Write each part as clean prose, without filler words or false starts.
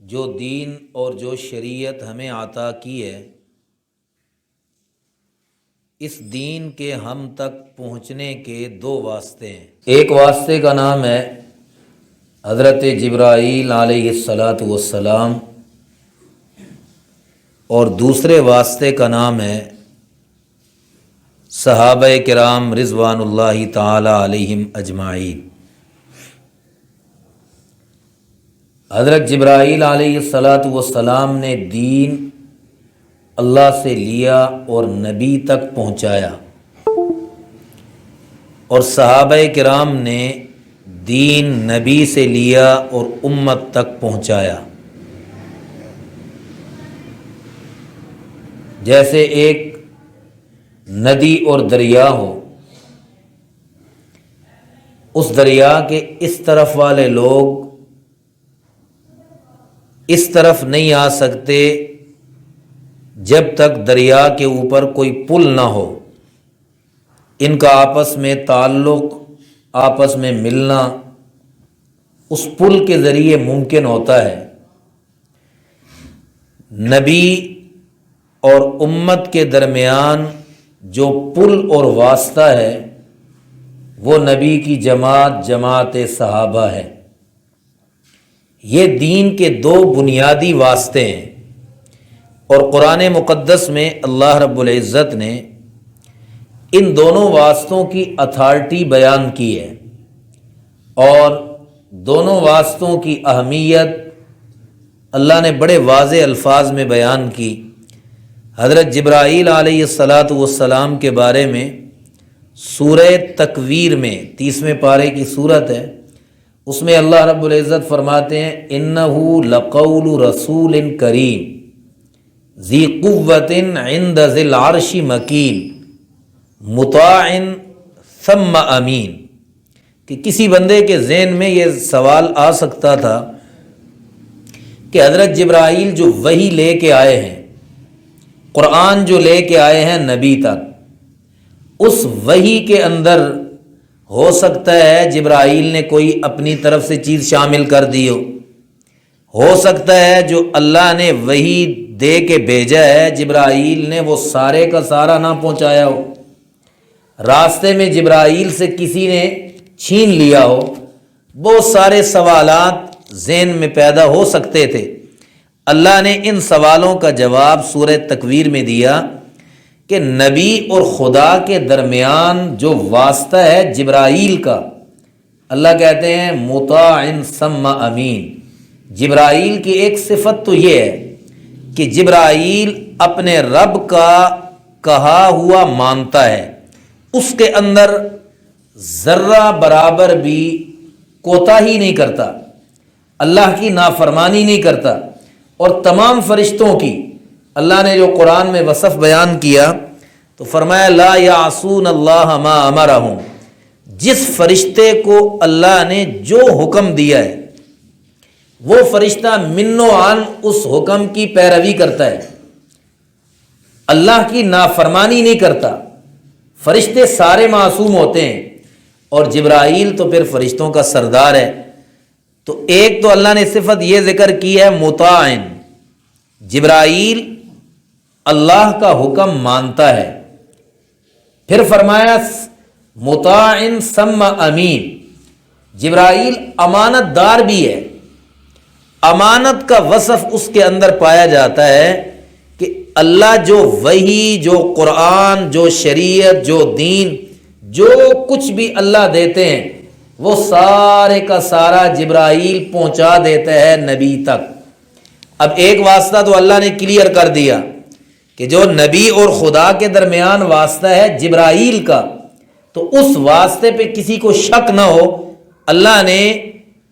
جو دین اور جو شریعت ہمیں عطا کی ہے، اس دین کے ہم تک پہنچنے کے دو واسطے ہیں۔ ایک واسطے کا نام ہے حضرت جبرائیل علیہ الصلاۃ والسلام، اور دوسرے واسطے کا نام ہے صحابہ کرام رضوان اللہ تعالی علیہم اجمعین۔ حضرت جبرائیل علیہ الصلاۃ والسلام نے دین اللہ سے لیا اور نبی تک پہنچایا، اور صحابہ کرام نے دین نبی سے لیا اور امت تک پہنچایا۔ جیسے ایک ندی اور دریا ہو، اس دریا کے اس طرف والے لوگ اس طرف نہیں آ سکتے جب تک دریا کے اوپر کوئی پل نہ ہو۔ ان کا آپس میں تعلق، آپس میں ملنا اس پل کے ذریعے ممکن ہوتا ہے۔ نبی اور امت کے درمیان جو پل اور واسطہ ہے وہ نبی کی جماعت صحابہ ہے۔ یہ دین کے دو بنیادی واسطے ہیں، اور قرآن مقدس میں اللہ رب العزت نے ان دونوں واسطوں کی اتھارٹی بیان کی ہے، اور دونوں واسطوں کی اہمیت اللہ نے بڑے واضح الفاظ میں بیان کی۔ حضرت جبرائیل علیہ الصلاۃ والسلام کے بارے میں سورہ تکویر میں 30ویں پارے کی صورت ہے، اس میں اللہ رب العزت فرماتے ہیں اِنَّهُ لَقَوْلُ رَسُولٍ كَرِيمٍ ذِي قُوَّةٍ عِنْدَ ذِي الْعَرْشِ مَكِينٍ مُطَاعٍ ثَمَّ أَمِينٍ۔ کہ کسی بندے کے ذہن میں یہ سوال آ سکتا تھا کہ حضرت جبرائیل جو وحی لے کے آئے ہیں، قرآن جو لے کے آئے ہیں نبی تک، اس وحی کے اندر ہو سکتا ہے جبرائیل نے کوئی اپنی طرف سے چیز شامل کر دی ہو سکتا ہے جو اللہ نے وحی دے کے بھیجا ہے جبرائیل نے وہ سارے کا سارا نہ پہنچایا ہو، راستے میں جبرائیل سے کسی نے چھین لیا ہو۔ بہت سارے سوالات ذہن میں پیدا ہو سکتے تھے۔ اللہ نے ان سوالوں کا جواب سورہ تکویر میں دیا کہ نبی اور خدا کے درمیان جو واسطہ ہے جبرائیل کا، اللہ کہتے ہیں مطاع ثم امین۔ جبرائیل کی ایک صفت تو یہ ہے کہ جبرائیل اپنے رب کا کہا ہوا مانتا ہے، اس کے اندر ذرہ برابر بھی کوتاہی نہیں کرتا، اللہ کی نافرمانی نہیں کرتا۔ اور تمام فرشتوں کی اللہ نے جو قرآن میں وصف بیان کیا تو فرمایا لا یعصون اللہ ما امرہم، جس فرشتے کو اللہ نے جو حکم دیا ہے وہ فرشتہ من و عن اس حکم کی پیروی کرتا ہے، اللہ کی نافرمانی نہیں کرتا۔ فرشتے سارے معصوم ہوتے ہیں، اور جبرائیل تو پھر فرشتوں کا سردار ہے۔ تو ایک تو اللہ نے صفت یہ ذکر کی ہے مطاعن، جبرائیل اللہ کا حکم مانتا ہے۔ پھر فرمایا مطاعن ثم امین، جبرائیل امانت دار بھی ہے۔ امانت کا وصف اس کے اندر پایا جاتا ہے کہ اللہ جو وحی، جو قرآن، جو شریعت، جو دین، جو کچھ بھی اللہ دیتے ہیں وہ سارے کا سارا جبرائیل پہنچا دیتا ہے نبی تک۔ اب ایک واسطہ تو اللہ نے کلیئر کر دیا کہ جو نبی اور خدا کے درمیان واسطہ ہے جبرائیل کا، تو اس واسطے پہ کسی کو شک نہ ہو، اللہ نے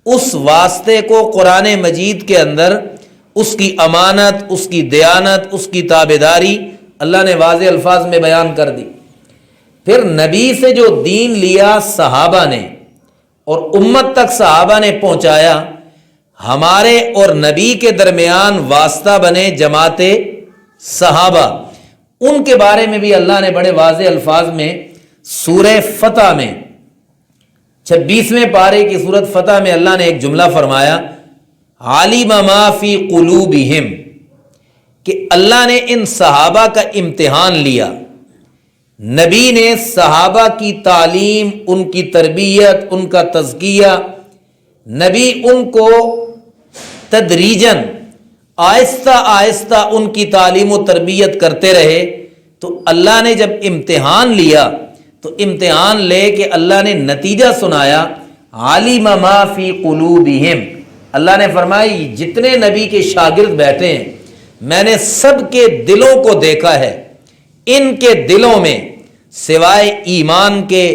اس واسطے کو قرآن مجید کے اندر اس کی امانت، اس کی دیانت، اس کی تابعداری اللہ نے واضح الفاظ میں بیان کر دی۔ پھر نبی سے جو دین لیا صحابہ نے اور امت تک صحابہ نے پہنچایا، ہمارے اور نبی کے درمیان واسطہ بنے جماعت صحابہ، ان کے بارے میں بھی اللہ نے بڑے واضح الفاظ میں سورہ فتح میں 26ویں پارے کی سورت فتح میں اللہ نے ایک جملہ فرمایا عالم ما فی قلوبہم، کہ اللہ نے ان صحابہ کا امتحان لیا، نبی نے صحابہ کی تعلیم، ان کی تربیت، ان کا تزکیہ، نبی ان کو تدریجاً آہستہ آہستہ ان کی تعلیم و تربیت کرتے رہے، تو اللہ نے جب امتحان لیا تو امتحان لے کے اللہ نے نتیجہ سنایا، عالم ما فی قلوبہم، اللہ نے فرمایا جتنے نبی کے شاگرد بیٹھے ہیں میں نے سب کے دلوں کو دیکھا ہے، ان کے دلوں میں سوائے ایمان کے،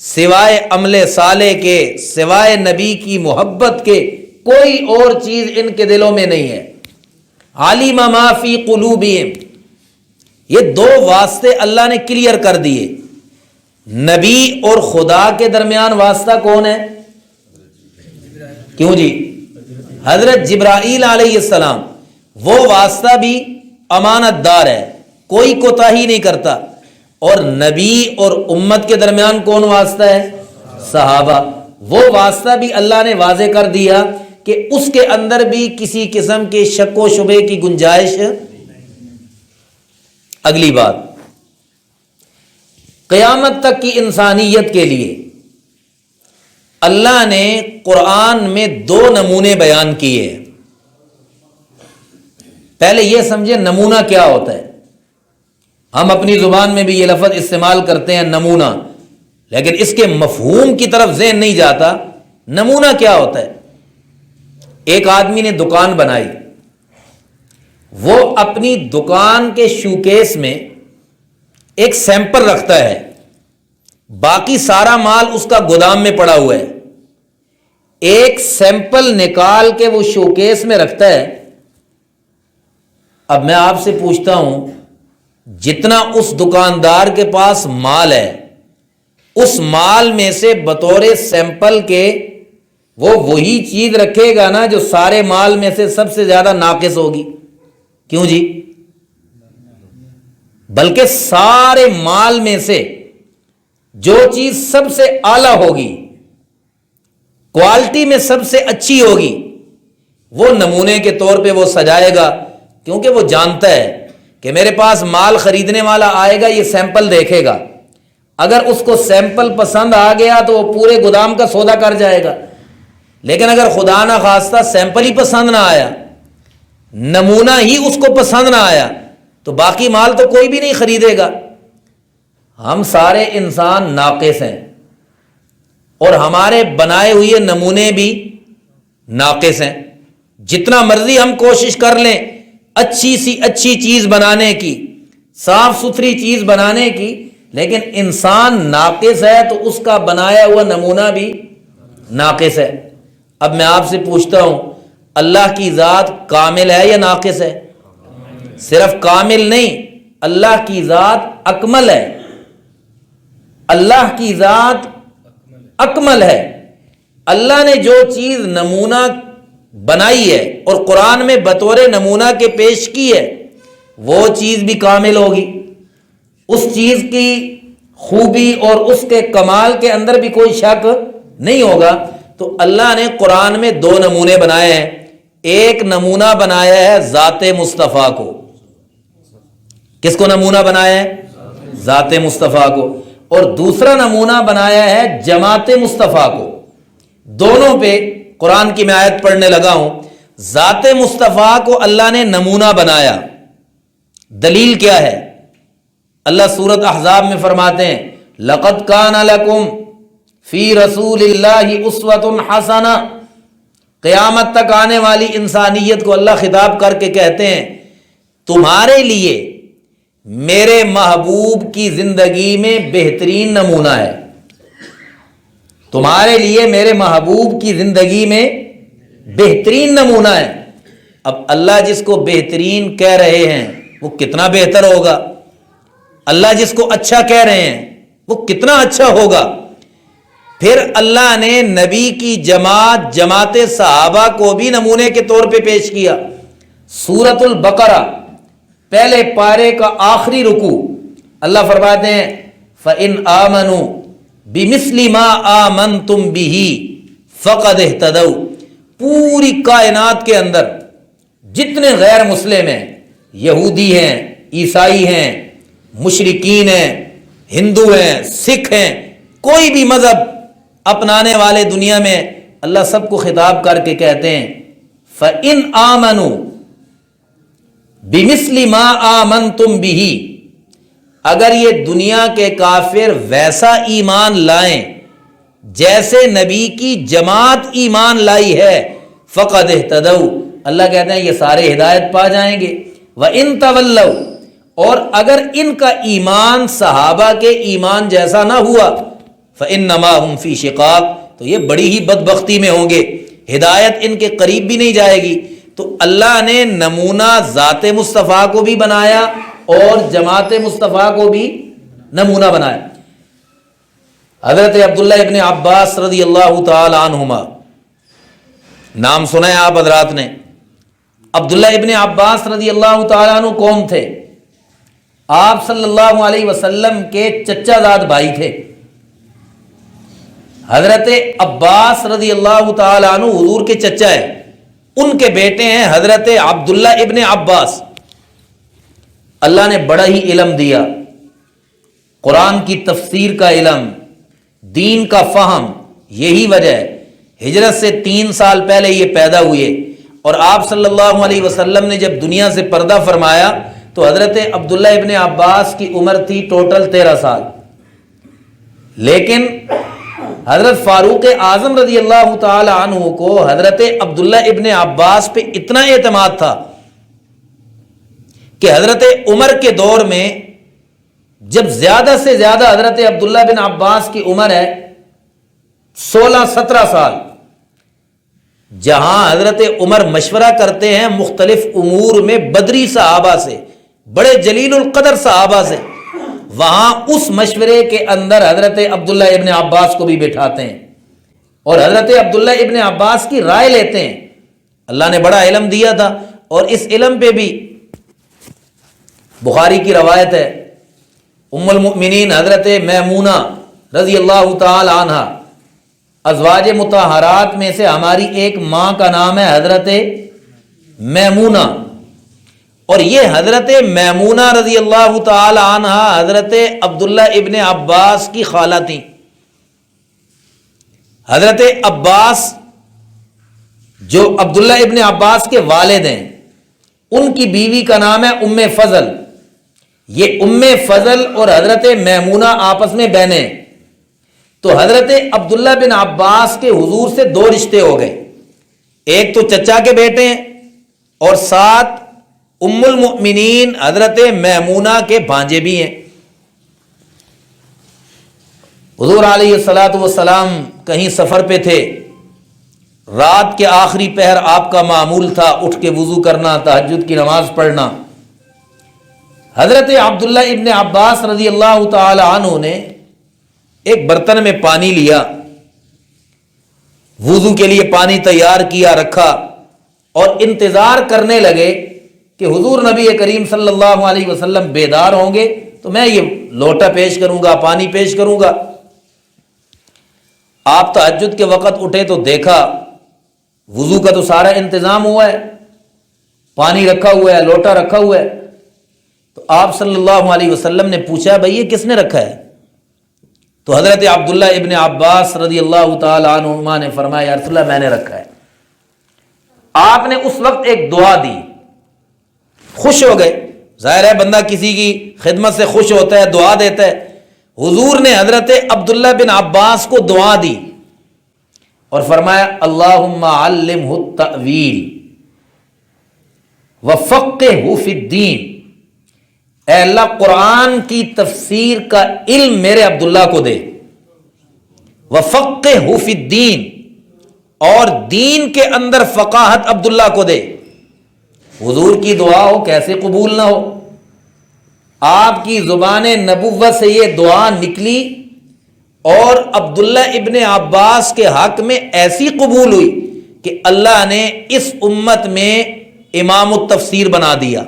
سوائے عمل صالح کے، سوائے نبی کی محبت کے کوئی اور چیز ان کے دلوں میں نہیں ہے۔ عالم ما فی قلوبہم، یہ دو واسطے اللہ نے کلیئر کر دیے۔ نبی اور خدا کے درمیان واسطہ کون ہے؟ کیوں جی؟ حضرت جبرائیل علیہ السلام، وہ واسطہ بھی امانت دار ہے، کوئی کوتاہی نہیں کرتا۔ اور نبی اور امت کے درمیان کون واسطہ ہے؟ صحابہ، وہ واسطہ بھی اللہ نے واضح کر دیا کہ اس کے اندر بھی کسی قسم کے شک و شبے کی گنجائش۔ اگلی بات، قیامت تک کی انسانیت کے لیے اللہ نے قرآن میں دو نمونے بیان کیے ہیں۔ پہلے یہ سمجھے نمونہ کیا ہوتا ہے۔ ہم اپنی زبان میں بھی یہ لفظ استعمال کرتے ہیں نمونہ، لیکن اس کے مفہوم کی طرف ذہن نہیں جاتا۔ نمونہ کیا ہوتا ہے؟ ایک آدمی نے دکان بنائی، وہ اپنی دکان کے شوکیس میں ایک سیمپل رکھتا ہے، باقی سارا مال اس کا گودام میں پڑا ہوا ہے۔ ایک سیمپل نکال کے وہ شوکیس میں رکھتا ہے۔ اب میں آپ سے پوچھتا ہوں، جتنا اس دکاندار کے پاس مال ہے، اس مال میں سے بطور سیمپل کے وہ وہی چیز رکھے گا نا جو سارے مال میں سے سب سے زیادہ ناقص ہوگی؟ کیوں جی؟ بلکہ سارے مال میں سے جو چیز سب سے اعلیٰ ہوگی، کوالٹی میں سب سے اچھی ہوگی، وہ نمونے کے طور پہ وہ سجائے گا، کیونکہ وہ جانتا ہے کہ میرے پاس مال خریدنے والا آئے گا، یہ سیمپل دیکھے گا، اگر اس کو سیمپل پسند آ گیا تو وہ پورے گودام کا سودا کر جائے گا۔ لیکن اگر خدا نہ خواستہ سیمپل ہی پسند نہ آیا، نمونہ ہی اس کو پسند نہ آیا، تو باقی مال تو کوئی بھی نہیں خریدے گا۔ ہم سارے انسان ناقص ہیں، اور ہمارے بنائے ہوئے نمونے بھی ناقص ہیں۔ جتنا مرضی ہم کوشش کر لیں اچھی سی اچھی چیز بنانے کی، صاف ستھری چیز بنانے کی، لیکن انسان ناقص ہے تو اس کا بنایا ہوا نمونہ بھی ناقص ہے۔ اب میں آپ سے پوچھتا ہوں، اللہ کی ذات کامل ہے یا ناقص ہے؟ صرف کامل نہیں، اللہ کی ذات اکمل ہے۔ اللہ کی ذات اکمل ہے۔ اللہ نے جو چیز نمونہ بنائی ہے اور قرآن میں بطور نمونہ کے پیش کی ہے، وہ چیز بھی کامل ہوگی۔ اس چیز کی خوبی اور اس کے کمال کے اندر بھی کوئی شک نہیں ہوگا۔ تو اللہ نے قرآن میں دو نمونے بنائے ہیں۔ ایک نمونہ بنایا ہے ذات مصطفیٰ کو۔ کس کو نمونہ بنایا ہے؟ ذات مصطفیٰ کو۔ اور دوسرا نمونہ بنایا ہے جماعت مصطفیٰ کو۔ دونوں پہ قرآن کی میں آیت پڑھنے لگا ہوں۔ ذات مصطفیٰ کو اللہ نے نمونہ بنایا، دلیل کیا ہے؟ اللہ سورۃ احزاب میں فرماتے ہیں، لَقَدْ كَانَ لَكُمْ فِي رَسُولِ اللَّهِ أُسْوَةٌ حَسَنَةٌ۔ قیامت تک آنے والی انسانیت کو اللہ خطاب کر کے کہتے ہیں، تمہارے لیے میرے محبوب کی زندگی میں بہترین نمونہ ہے۔ تمہارے لیے میرے محبوب کی زندگی میں بہترین نمونہ ہے۔ اب اللہ جس کو بہترین کہہ رہے ہیں وہ کتنا بہتر ہوگا؟ اللہ جس کو اچھا کہہ رہے ہیں وہ کتنا اچھا ہوگا؟ پھر اللہ نے نبی کی جماعت صحابہ کو بھی نمونے کے طور پہ پیش کیا۔ سورۃ البقرہ پہلے پارے کا آخری رکوع اللہ فرماتے ہیں، فَإِنْ آمَنُوا بِمِثْلِ مَا آمَنْتُمْ بِهِ فَقَدْ اهْتَدَوْا۔ پوری کائنات کے اندر جتنے غیر مسلم ہیں، یہودی ہیں، عیسائی ہیں، مشرکین ہیں، ہندو ہیں، سکھ ہیں، کوئی بھی مذہب اپنانے والے دنیا میں، اللہ سب کو خطاب کر کے کہتے ہیں فَإِنْ آمَنُوا بِمِثْلِ مَا آمَنْتُمْ بِهِ، اگر یہ دنیا کے کافر ویسا ایمان لائیں جیسے نبی کی جماعت ایمان لائی ہے، فَقَدْ اهْتَدَوْا، اللہ کہتے ہیں یہ سارے ہدایت پا جائیں گے۔ وَإِنْ تَوَلَّوْا، اور اگر ان کا ایمان صحابہ کے ایمان جیسا نہ ہوا، فَإِنَّمَا هُمْ فِي شِقَاقٍ، تو یہ بڑی ہی بدبختی میں ہوں گے، ہدایت ان کے قریب بھی نہیں جائے گی۔ تو اللہ نے نمونہ ذات مصطفیٰ کو بھی بنایا اور جماعت مصطفیٰ کو بھی نمونہ بنایا۔ حضرت عبداللہ ابن عباس رضی اللہ تعالی عنہما، نام سنا ہے آپ حضرات نے؟ عبداللہ ابن عباس رضی اللہ تعالیٰ عنہ کون تھے؟ آپ صلی اللہ علیہ وسلم کے چچا زاد بھائی تھے۔ حضرت عباس رضی اللہ تعالی عنہ حضور کے چچا ہے، ان کے بیٹے ہیں حضرت عبداللہ ابن عباس۔ اللہ نے بڑا ہی علم دیا، قرآن کی تفسیر کا علم، دین کا فہم، یہی وجہ ہے ہجرت سے 3 سال پہلے یہ پیدا ہوئے، اور آپ صلی اللہ علیہ وسلم نے جب دنیا سے پردہ فرمایا تو حضرت عبداللہ ابن عباس کی عمر تھی ٹوٹل 13 سال، لیکن حضرت فاروق اعظم رضی اللہ تعالی عنہ کو حضرت عبداللہ ابن عباس پہ اتنا اعتماد تھا کہ حضرت عمر کے دور میں جب زیادہ سے زیادہ حضرت عبداللہ بن عباس کی عمر ہے 16-17 سال، جہاں حضرت عمر مشورہ کرتے ہیں مختلف امور میں بدری صحابہ سے، بڑے جلیل القدر صحابہ سے، وہاں اس مشورے کے اندر حضرت عبداللہ ابن عباس کو بھی بٹھاتے ہیں اور حضرت عبداللہ ابن عباس کی رائے لیتے ہیں۔ اللہ نے بڑا علم دیا تھا، اور اس علم پہ بھی بخاری کی روایت ہے، ام المؤمنین حضرت میمونہ رضی اللہ تعالی عنہا، ازواج مطہرات میں سے ہماری ایک ماں کا نام ہے حضرت میمونہ، اور یہ حضرت میمونہ رضی اللہ تعالی عنہا حضرت عبداللہ ابن عباس کی خالہ تھیں۔ حضرت عباس جو عبداللہ ابن عباس کے والد ہیں، ان کی بیوی کا نام ہے ام فضل۔ یہ ام فضل اور حضرت میمونہ آپس میں بہنیں، تو حضرت عبداللہ بن عباس کے حضور سے 2 رشتے ہو گئے، ایک تو چچا کے بیٹے ہیں اور ساتھ ام المؤمنین حضرت میمونہ کے بھانجے بھی ہیں۔ حضور علیہ الصلوۃ والسلام کہیں سفر پہ تھے، رات کے آخری پہر آپ کا معمول تھا اٹھ کے وضو کرنا، تہجد کی نماز پڑھنا۔ حضرت عبداللہ ابن عباس رضی اللہ تعالی عنہ نے ایک برتن میں پانی لیا، وضو کے لیے پانی تیار کیا، رکھا، اور انتظار کرنے لگے کہ حضور نبی کریم صلی اللہ علیہ وسلم بیدار ہوں گے تو میں یہ لوٹا پیش کروں گا، پانی پیش کروں گا۔ آپ تہجد کے وقت اٹھے تو دیکھا وضو کا تو سارا انتظام ہوا ہے، پانی رکھا ہوا ہے، لوٹا رکھا ہوا ہے۔ تو آپ صلی اللہ علیہ وسلم نے پوچھا بھائی یہ کس نے رکھا ہے؟ تو حضرت عبداللہ ابن عباس رضی اللہ تعالی عنہما نے فرمایا یا رسول اللہ میں نے رکھا ہے۔ آپ نے اس وقت ایک دعا دی، خوش ہو گئے، ظاہر ہے بندہ کسی کی خدمت سے خوش ہوتا ہے، دعا دیتا ہے۔ حضور نے حضرت عبداللہ بن عباس کو دعا دی اور فرمایا اللہم علمہ التأویل وفقہہ فی الدین، اے اللہ قرآن کی تفسیر کا علم میرے عبداللہ کو دے، وفقہہ فی الدین، اور دین کے اندر فقاہت عبداللہ کو دے۔ حضور کی دعا ہو کیسے قبول نہ ہو؟ آپ کی زبان نبوت سے یہ دعا نکلی اور عبداللہ ابن عباس کے حق میں ایسی قبول ہوئی کہ اللہ نے اس امت میں امام التفسیر بنا دیا،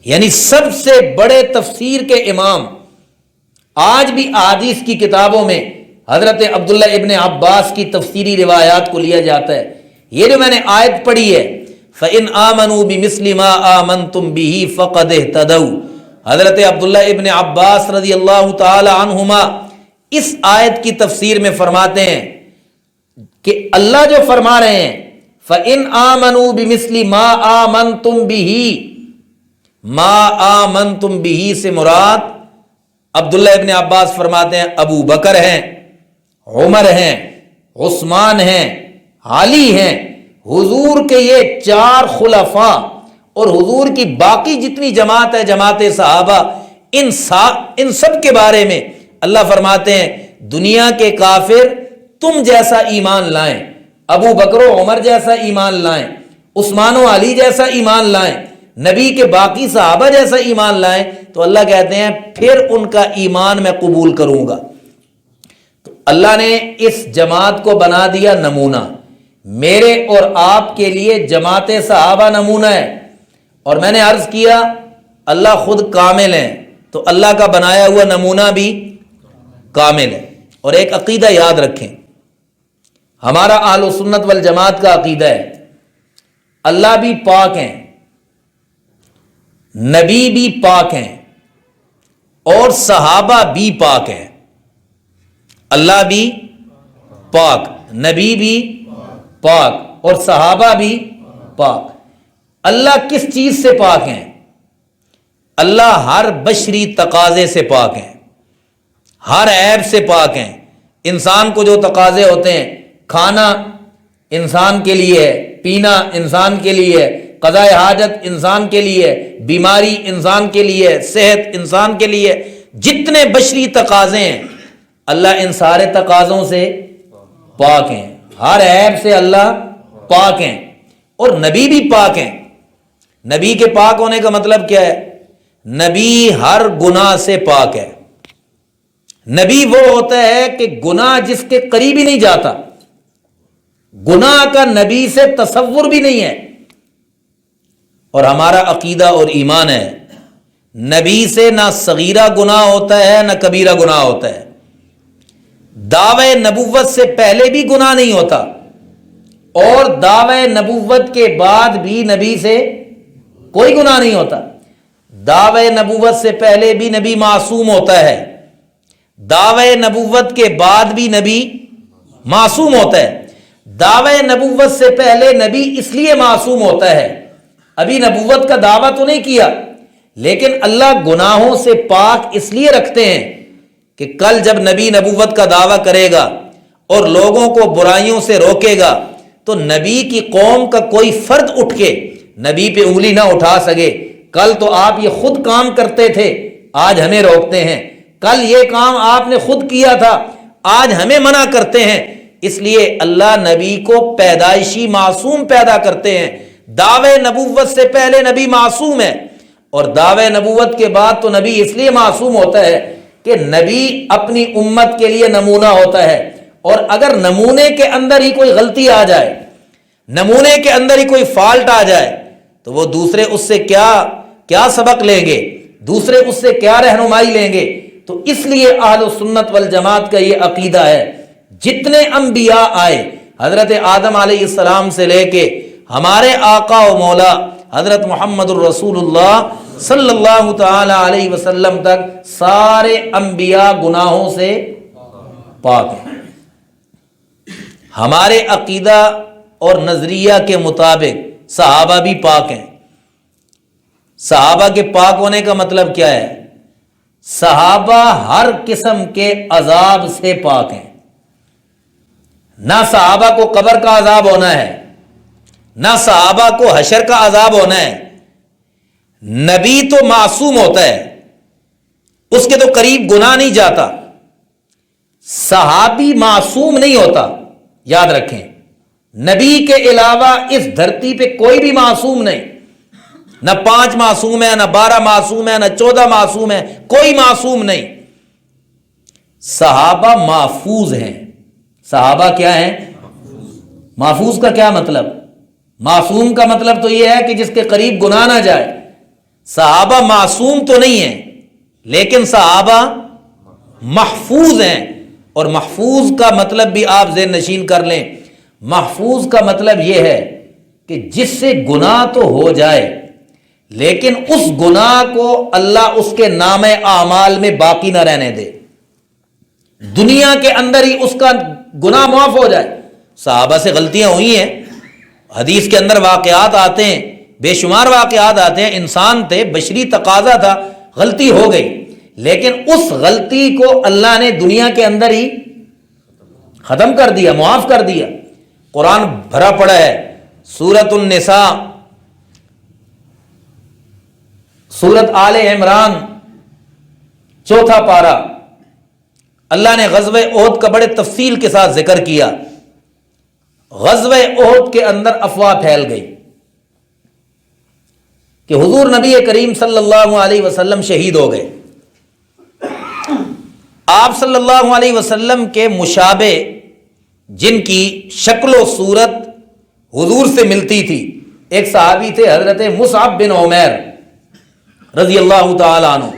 یعنی سب سے بڑے تفسیر کے امام۔ آج بھی احادیث کی کتابوں میں حضرت عبداللہ ابن عباس کی تفسیری روایات کو لیا جاتا ہے. یہ جو میں نے آیت پڑھی ہے فَإِنْ آمَنُوا بِمِثْلِ مَا آمَنْتُمْ بِهِ فَقَدْ اهْتَدَوْا، حضرت عبداللہ ابن عباس رضی اللہ تعالی عنہما اس آیت کی تفسیر میں فرماتے ہیں کہ اللہ جو فرما رہے ہیں فَإِنْ آمَنُوا بِمِثْلِ مَا آمَنْتُمْ بِهِ، ما آمنتم بِهِ سے مراد عبداللہ ابن عباس فرماتے ہیں ابو بکر ہیں، عمر ہیں، عثمان ہیں، علی ہیں، حضور کے یہ 4 خلفاء اور حضور کی باقی جتنی جماعت ہے، جماعت صحابہ، ان سب کے بارے میں اللہ فرماتے ہیں دنیا کے کافر تم جیسا ایمان لائیں، ابو بکر و عمر جیسا ایمان لائیں، عثمان و علی جیسا ایمان لائیں، نبی کے باقی صحابہ جیسا ایمان لائیں، تو اللہ کہتے ہیں پھر ان کا ایمان میں قبول کروں گا. تو اللہ نے اس جماعت کو بنا دیا نمونہ. میرے اور آپ کے لیے جماعت صحابہ نمونہ ہے، اور میں نے عرض کیا اللہ خود کامل ہیں تو اللہ کا بنایا ہوا نمونہ بھی کامل ہے. اور ایک عقیدہ یاد رکھیں، ہمارا اہل سنت والجماعت کا عقیدہ ہے اللہ بھی پاک ہیں، نبی بھی پاک ہیں، اور صحابہ بھی پاک ہیں. اللہ بھی پاک، نبی بھی پاک، اور صحابہ بھی پاک. اللہ کس چیز سے پاک ہیں؟ اللہ ہر بشری تقاضے سے پاک ہیں، ہر عیب سے پاک ہیں. انسان کو جو تقاضے ہوتے ہیں، کھانا انسان کے لیے ہے، پینا انسان کے لیے ہے، قضاء حاجت انسان کے لیے، بیماری انسان کے لیے، صحت انسان کے لیے، جتنے بشری تقاضے ہیں اللہ ان سارے تقاضوں سے پاک ہیں، ہر عیب سے اللہ پاک ہیں. اور نبی بھی پاک ہیں. نبی کے پاک ہونے کا مطلب کیا ہے؟ نبی ہر گناہ سے پاک ہے. نبی وہ ہوتا ہے کہ گناہ جس کے قریب ہی نہیں جاتا، گناہ کا نبی سے تصور بھی نہیں ہے. اور ہمارا عقیدہ اور ایمان ہے نبی سے نہ صغیرہ گناہ ہوتا ہے نہ کبیرہ گناہ ہوتا ہے. دعوے نبوت سے پہلے بھی گناہ نہیں ہوتا، اور دعوے نبوت کے بعد بھی نبی سے کوئی گناہ نہیں ہوتا. دعوے نبوت سے پہلے بھی نبی معصوم ہوتا ہے، دعوے نبوت کے بعد بھی نبی معصوم ہوتا ہے. دعوے نبوت سے پہلے نبی اس لیے معصوم ہوتا ہے، ابھی نبوت کا دعویٰ تو نہیں کیا، لیکن اللہ گناہوں سے پاک اس لیے رکھتے ہیں کہ کل جب نبی نبوت کا دعویٰ کرے گا اور لوگوں کو برائیوں سے روکے گا تو نبی کی قوم کا کوئی فرد اٹھ کے نبی پہ انگلی نہ اٹھا سکے. کل تو آپ یہ خود کام کرتے تھے، آج ہمیں روکتے ہیں. کل یہ کام آپ نے خود کیا تھا، آج ہمیں منع کرتے ہیں. اس لیے اللہ نبی کو پیدائشی معصوم پیدا کرتے ہیں. دعوے نبوت سے پہلے نبی معصوم ہے، اور دعوے نبوت کے بعد تو نبی اس لیے معصوم ہوتا ہے کہ نبی اپنی امت کے لیے نمونہ ہوتا ہے. اور اگر نمونے کے اندر ہی کوئی غلطی آ جائے، نمونے کے اندر ہی کوئی فالٹ آ جائے، تو وہ دوسرے اس سے کیا سبق لیں گے، دوسرے اس سے کیا رہنمائی لیں گے. تو اس لیے اہل سنت والجماعت کا یہ عقیدہ ہے جتنے انبیاء آئے حضرت آدم علیہ السلام سے لے کے ہمارے آقا و مولا حضرت محمد الرسول اللہ صلی اللہ تعالی علیہ وسلم تک، سارے انبیاء گناہوں سے پاک ہیں. ہمارے عقیدہ اور نظریہ کے مطابق صحابہ بھی پاک ہیں. صحابہ کے پاک ہونے کا مطلب کیا ہے؟ صحابہ ہر قسم کے عذاب سے پاک ہیں. نہ صحابہ کو قبر کا عذاب ہونا ہے، نہ صحابہ کو حشر کا عذاب ہونا ہے. نبی تو معصوم ہوتا ہے، اس کے تو قریب گناہ نہیں جاتا. صحابی معصوم نہیں ہوتا، یاد رکھیں. نبی کے علاوہ اس دھرتی پہ کوئی بھی معصوم نہیں. نہ 5 معصوم ہے، نہ 12 معصوم ہے، نہ 14 معصوم ہے، کوئی معصوم نہیں. صحابہ محفوظ ہیں. صحابہ کیا ہیں؟ محفوظ کا کیا مطلب؟ معصوم کا مطلب تو یہ ہے کہ جس کے قریب گناہ نہ جائے. صحابہ معصوم تو نہیں ہیں، لیکن صحابہ محفوظ ہیں. اور محفوظ کا مطلب بھی آپ ذہن نشین کر لیں، محفوظ کا مطلب یہ ہے کہ جس سے گناہ تو ہو جائے لیکن اس گناہ کو اللہ اس کے نام اعمال میں باقی نہ رہنے دے، دنیا کے اندر ہی اس کا گناہ معاف ہو جائے۔ صحابہ سے غلطیاں ہوئی ہیں، حدیث کے اندر واقعات آتے ہیں، بے شمار واقعات آتے ہیں، انسان تھے، بشری تقاضا تھا، غلطی ہو گئی، لیکن اس غلطی کو اللہ نے دنیا کے اندر ہی ختم کر دیا، معاف کر دیا۔ قرآن بھرا پڑا ہے، سورۃ النساء، سورۃ آل عمران، 4 پارہ، اللہ نے غزوہ احد کا بڑے تفصیل کے ساتھ ذکر کیا۔ غزوہ احد کے اندر افواہ پھیل گئی کہ حضور نبی کریم صلی اللہ علیہ وسلم شہید ہو گئے۔ آپ صلی اللہ علیہ وسلم کے مشابہ جن کی شکل و صورت حضور سے ملتی تھی، ایک صحابی تھے حضرت مصعب بن عمیر رضی اللہ تعالی عنہ۔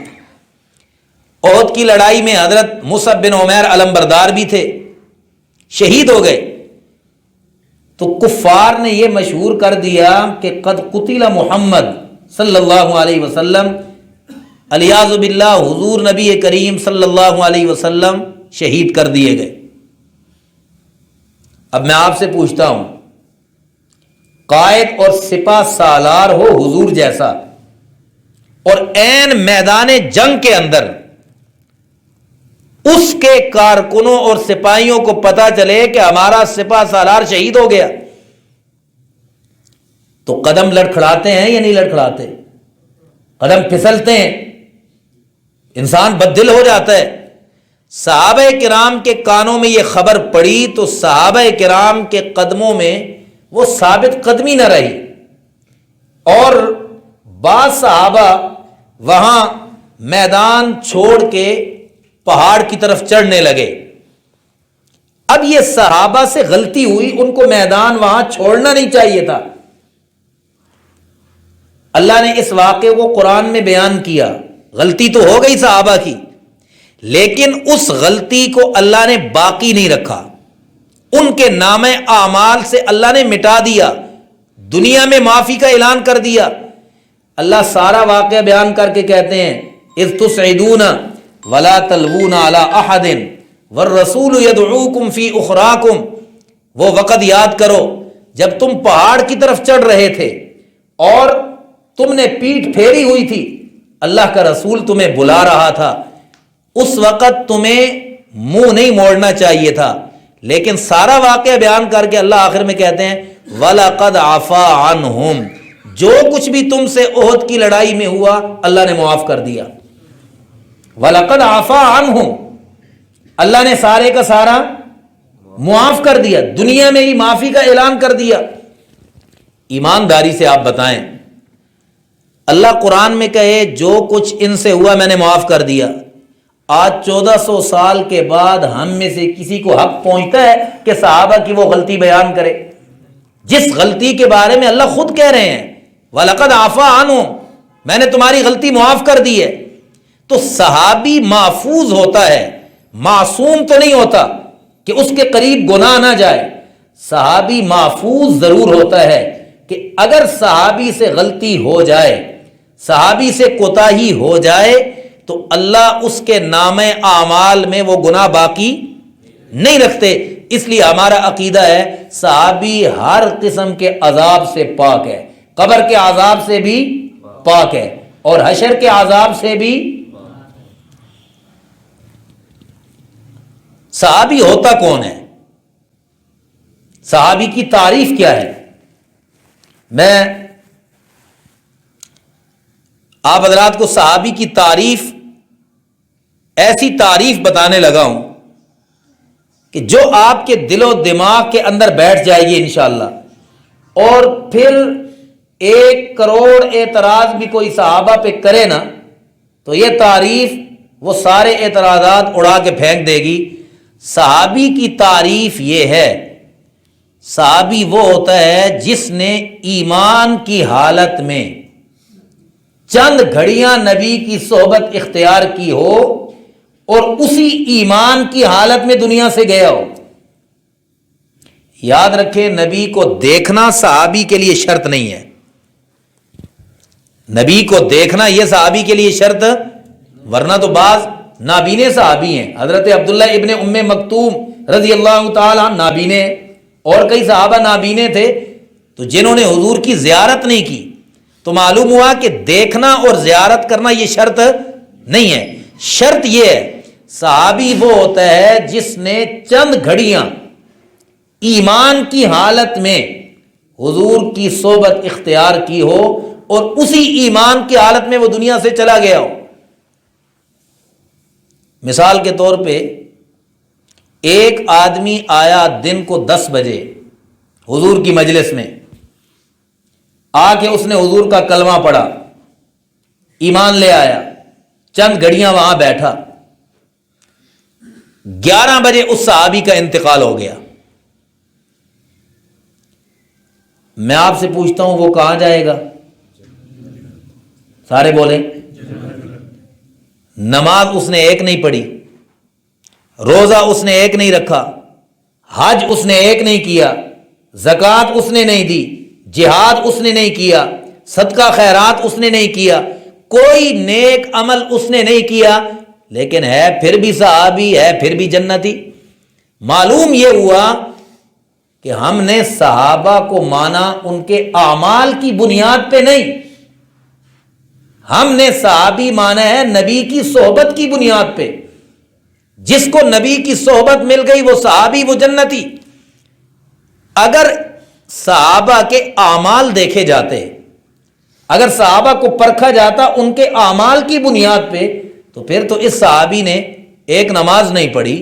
احد کی لڑائی میں حضرت مصعب بن عمیر علم بردار بھی تھے، شہید ہو گئے۔ تو کفار نے یہ مشہور کر دیا کہ قد قتل محمد صلی اللہ علیہ وسلم، الیاذ باللہ حضور نبی کریم صلی اللہ علیہ وسلم شہید کر دیے گئے۔ اب میں آپ سے پوچھتا ہوں، قائد اور سپہ سالار ہو حضور جیسا، اور عین میدان جنگ کے اندر اس کے کارکنوں اور سپاہیوں کو پتا چلے کہ ہمارا سپہ سالار شہید ہو گیا، تو قدم لڑکھڑاتے ہیں یا نہیں لڑکھڑاتے؟ قدم پھسلتے ہیں، انسان بددل ہو جاتا ہے۔ صحابہ کرام کے کانوں میں یہ خبر پڑی تو صحابہ کرام کے قدموں میں وہ ثابت قدمی نہ رہی، اور بعض صحابہ وہاں میدان چھوڑ کے پہاڑ کی طرف چڑھنے لگے۔ اب یہ صحابہ سے غلطی ہوئی، ان کو میدان وہاں چھوڑنا نہیں چاہیے تھا۔ اللہ نے اس واقعے کو قرآن میں بیان کیا، غلطی تو ہو گئی صحابہ کی، لیکن اس غلطی کو اللہ نے باقی نہیں رکھا، ان کے نام اعمال سے اللہ نے مٹا دیا، دنیا میں معافی کا اعلان کر دیا۔ اللہ سارا واقعہ بیان کر کے کہتے ہیں اذ تسعدون ولا تلوون علی احد والرسول یدعوکم فی اخراکم، وہ وقت یاد کرو جب تم پہاڑ کی طرف چڑھ رہے تھے اور تم نے پیٹھ پھیری ہوئی تھی، اللہ کا رسول تمہیں بلا رہا تھا، اس وقت تمہیں منہ نہیں موڑنا چاہیے تھا، لیکن سارا واقعہ بیان کر کے اللہ آخر میں کہتے ہیں وَلَقَدْ عَفَا عَنْهُمْ، جو کچھ بھی تم سے احد کی لڑائی میں ہوا اللہ نے معاف کر دیا۔ وَلَقَدْ عَفَا عَنْهُمْ، اللہ نے سارے کا سارا معاف کر دیا، دنیا میں ہی معافی کا اعلان کر دیا۔ ایمانداری سے آپ بتائیں، اللہ قرآن میں کہے جو کچھ ان سے ہوا میں نے معاف کر دیا، آج 1400 سال کے بعد ہم میں سے کسی کو حق پہنچتا ہے کہ صحابہ کی وہ غلطی بیان کرے، جس غلطی کے بارے میں اللہ خود کہہ رہے ہیں وَلَقَدْ عَفَا عَنْهُمْ، میں نے تمہاری غلطی معاف کر دی ہے۔ تو صحابی محفوظ ہوتا ہے، معصوم تو نہیں ہوتا کہ اس کے قریب گناہ نہ جائے۔ صحابی محفوظ ضرور ہوتا ہے کہ اگر صحابی سے غلطی ہو جائے، صحابی سے کوتاہی ہو جائے تو اللہ اس کے نام اعمال میں وہ گناہ باقی نہیں رکھتے۔ اس لیے ہمارا عقیدہ ہے صحابی ہر قسم کے عذاب سے پاک ہے، قبر کے عذاب سے بھی پاک ہے اور حشر کے عذاب سے بھی۔ صحابی ہوتا کون ہے؟ صحابی کی تعریف کیا ہے؟ میں آپ حضرات کو صحابی کی تعریف، ایسی تعریف بتانے لگا ہوں کہ جو آپ کے دل و دماغ کے اندر بیٹھ جائے گی انشاءاللہ، اور پھر 1 کروڑ اعتراض بھی کوئی صحابہ پہ کرے نا تو یہ تعریف وہ سارے اعتراضات اڑا کے پھینک دے گی۔ صحابی کی تعریف یہ ہے، صحابی وہ ہوتا ہے جس نے ایمان کی حالت میں چند گھڑیاں نبی کی صحبت اختیار کی ہو اور اسی ایمان کی حالت میں دنیا سے گیا ہو۔ یاد رکھیں، نبی کو دیکھنا صحابی کے لیے شرط نہیں ہے۔ نبی کو دیکھنا یہ صحابی کے لیے شرط، ورنہ تو بعض نابینے صحابی ہیں۔ حضرت عبداللہ ابن ام مکتوم رضی اللہ تعالی عنہ نابینے، اور کئی صحابہ نابینے تھے تو جنہوں نے حضور کی زیارت نہیں کی، تو معلوم ہوا کہ دیکھنا اور زیارت کرنا یہ شرط نہیں ہے۔ شرط یہ ہے، صحابی وہ ہوتا ہے جس نے چند گھڑیاں ایمان کی حالت میں حضور کی صحبت اختیار کی ہو اور اسی ایمان کی حالت میں وہ دنیا سے چلا گیا ہو۔ مثال کے طور پہ ایک آدمی آیا دن کو 10 بجے حضور کی مجلس میں، آ کے اس نے حضور کا کلمہ پڑھا، ایمان لے آیا، چند گھڑیاں وہاں بیٹھا، 11 بجے اس صحابی کا انتقال ہو گیا۔ میں آپ سے پوچھتا ہوں وہ کہاں جائے گا؟ سارے بولیں۔ نماز اس نے ایک نہیں پڑھی، روزہ اس نے ایک نہیں رکھا، حج اس نے ایک نہیں کیا، زکوٰۃ اس نے نہیں دی، جہاد اس نے نہیں کیا، صدقہ خیرات اس نے نہیں کیا، کوئی نیک عمل اس نے نہیں کیا، لیکن ہے پھر بھی صحابی، ہے پھر بھی جنتی۔ معلوم یہ ہوا کہ ہم نے صحابہ کو مانا ان کے اعمال کی بنیاد پہ نہیں، ہم نے صحابی مانا ہے نبی کی صحبت کی بنیاد پہ۔ جس کو نبی کی صحبت مل گئی وہ صحابی، وہ جنتی۔ اگر صحابہ کے اعمال دیکھے جاتے، اگر صحابہ کو پرکھا جاتا ان کے اعمال کی بنیاد پہ، تو پھر تو اس صحابی نے ایک نماز نہیں پڑھی،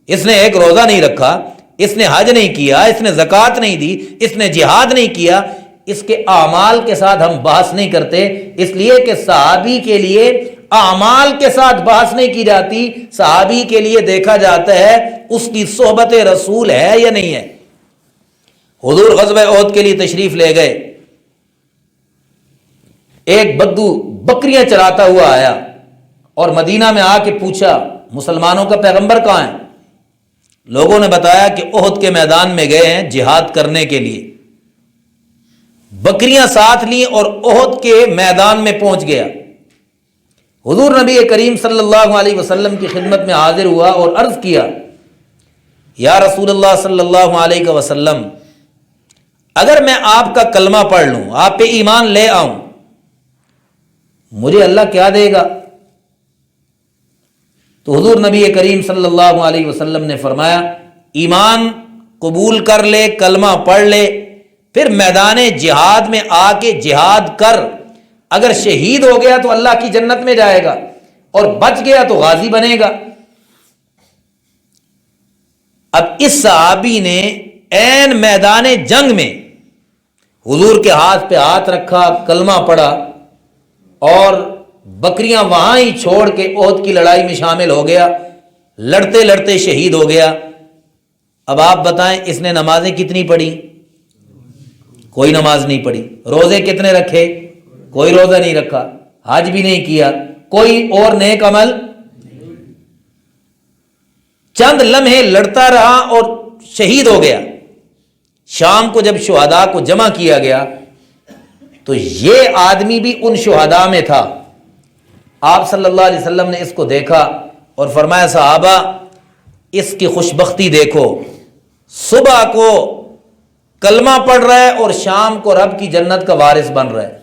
اس نے ایک روزہ نہیں رکھا، اس نے حج نہیں کیا، اس نے زکوٰۃ نہیں دی، اس نے جہاد نہیں کیا۔ اس کے اعمال کے ساتھ ہم بحث نہیں کرتے، اس لیے کہ صحابی کے لیے اعمال کے ساتھ بحث نہیں کی جاتی، صحابی کے لیے دیکھا جاتا ہے اس کی صحبت رسول ہے یا نہیں ہے۔ حضور غزوہ احد کے لیے تشریف لے گئے، ایک بدو بکریاں چراتا ہوا آیا اور مدینہ میں آ کے پوچھا مسلمانوں کا پیغمبر کہاں ہے؟ لوگوں نے بتایا کہ احد کے میدان میں گئے ہیں جہاد کرنے کے لیے۔ بکریاں ساتھ لیں اور احد کے میدان میں پہنچ گیا۔ حضور نبی کریم صلی اللہ علیہ وسلم کی خدمت میں حاضر ہوا اور عرض کیا، یا رسول اللہ صلی اللہ علیہ وسلم، اگر میں آپ کا کلمہ پڑھ لوں، آپ پہ ایمان لے آؤں، مجھے اللہ کیا دے گا؟ تو حضور نبی کریم صلی اللہ علیہ وسلم نے فرمایا، ایمان قبول کر لے، کلمہ پڑھ لے، پھر میدان جہاد میں آ کے جہاد کر، اگر شہید ہو گیا تو اللہ کی جنت میں جائے گا، اور بچ گیا تو غازی بنے گا۔ اب اس صحابی نے عین میدان جنگ میں حضور کے ہاتھ پہ ہاتھ رکھا، کلمہ پڑھا، اور بکریاں وہاں ہی چھوڑ کے احد کی لڑائی میں شامل ہو گیا، لڑتے لڑتے شہید ہو گیا۔ اب آپ بتائیں اس نے نمازیں کتنی پڑھی؟ کوئی نماز نہیں پڑھی۔ روزے کتنے رکھے؟ کوئی روزہ نہیں رکھا، حج بھی نہیں کیا، کوئی اور نیک عمل۔ چند لمحے لڑتا رہا اور شہید ہو گیا۔ شام کو جب شہداء کو جمع کیا گیا تو یہ آدمی بھی ان شہداء میں تھا۔ آپ صلی اللہ علیہ وسلم نے اس کو دیکھا اور فرمایا، صحابہ اس کی خوشبختی دیکھو، صبح کو کلمہ پڑھ رہا ہے اور شام کو رب کی جنت کا وارث بن رہا ہے۔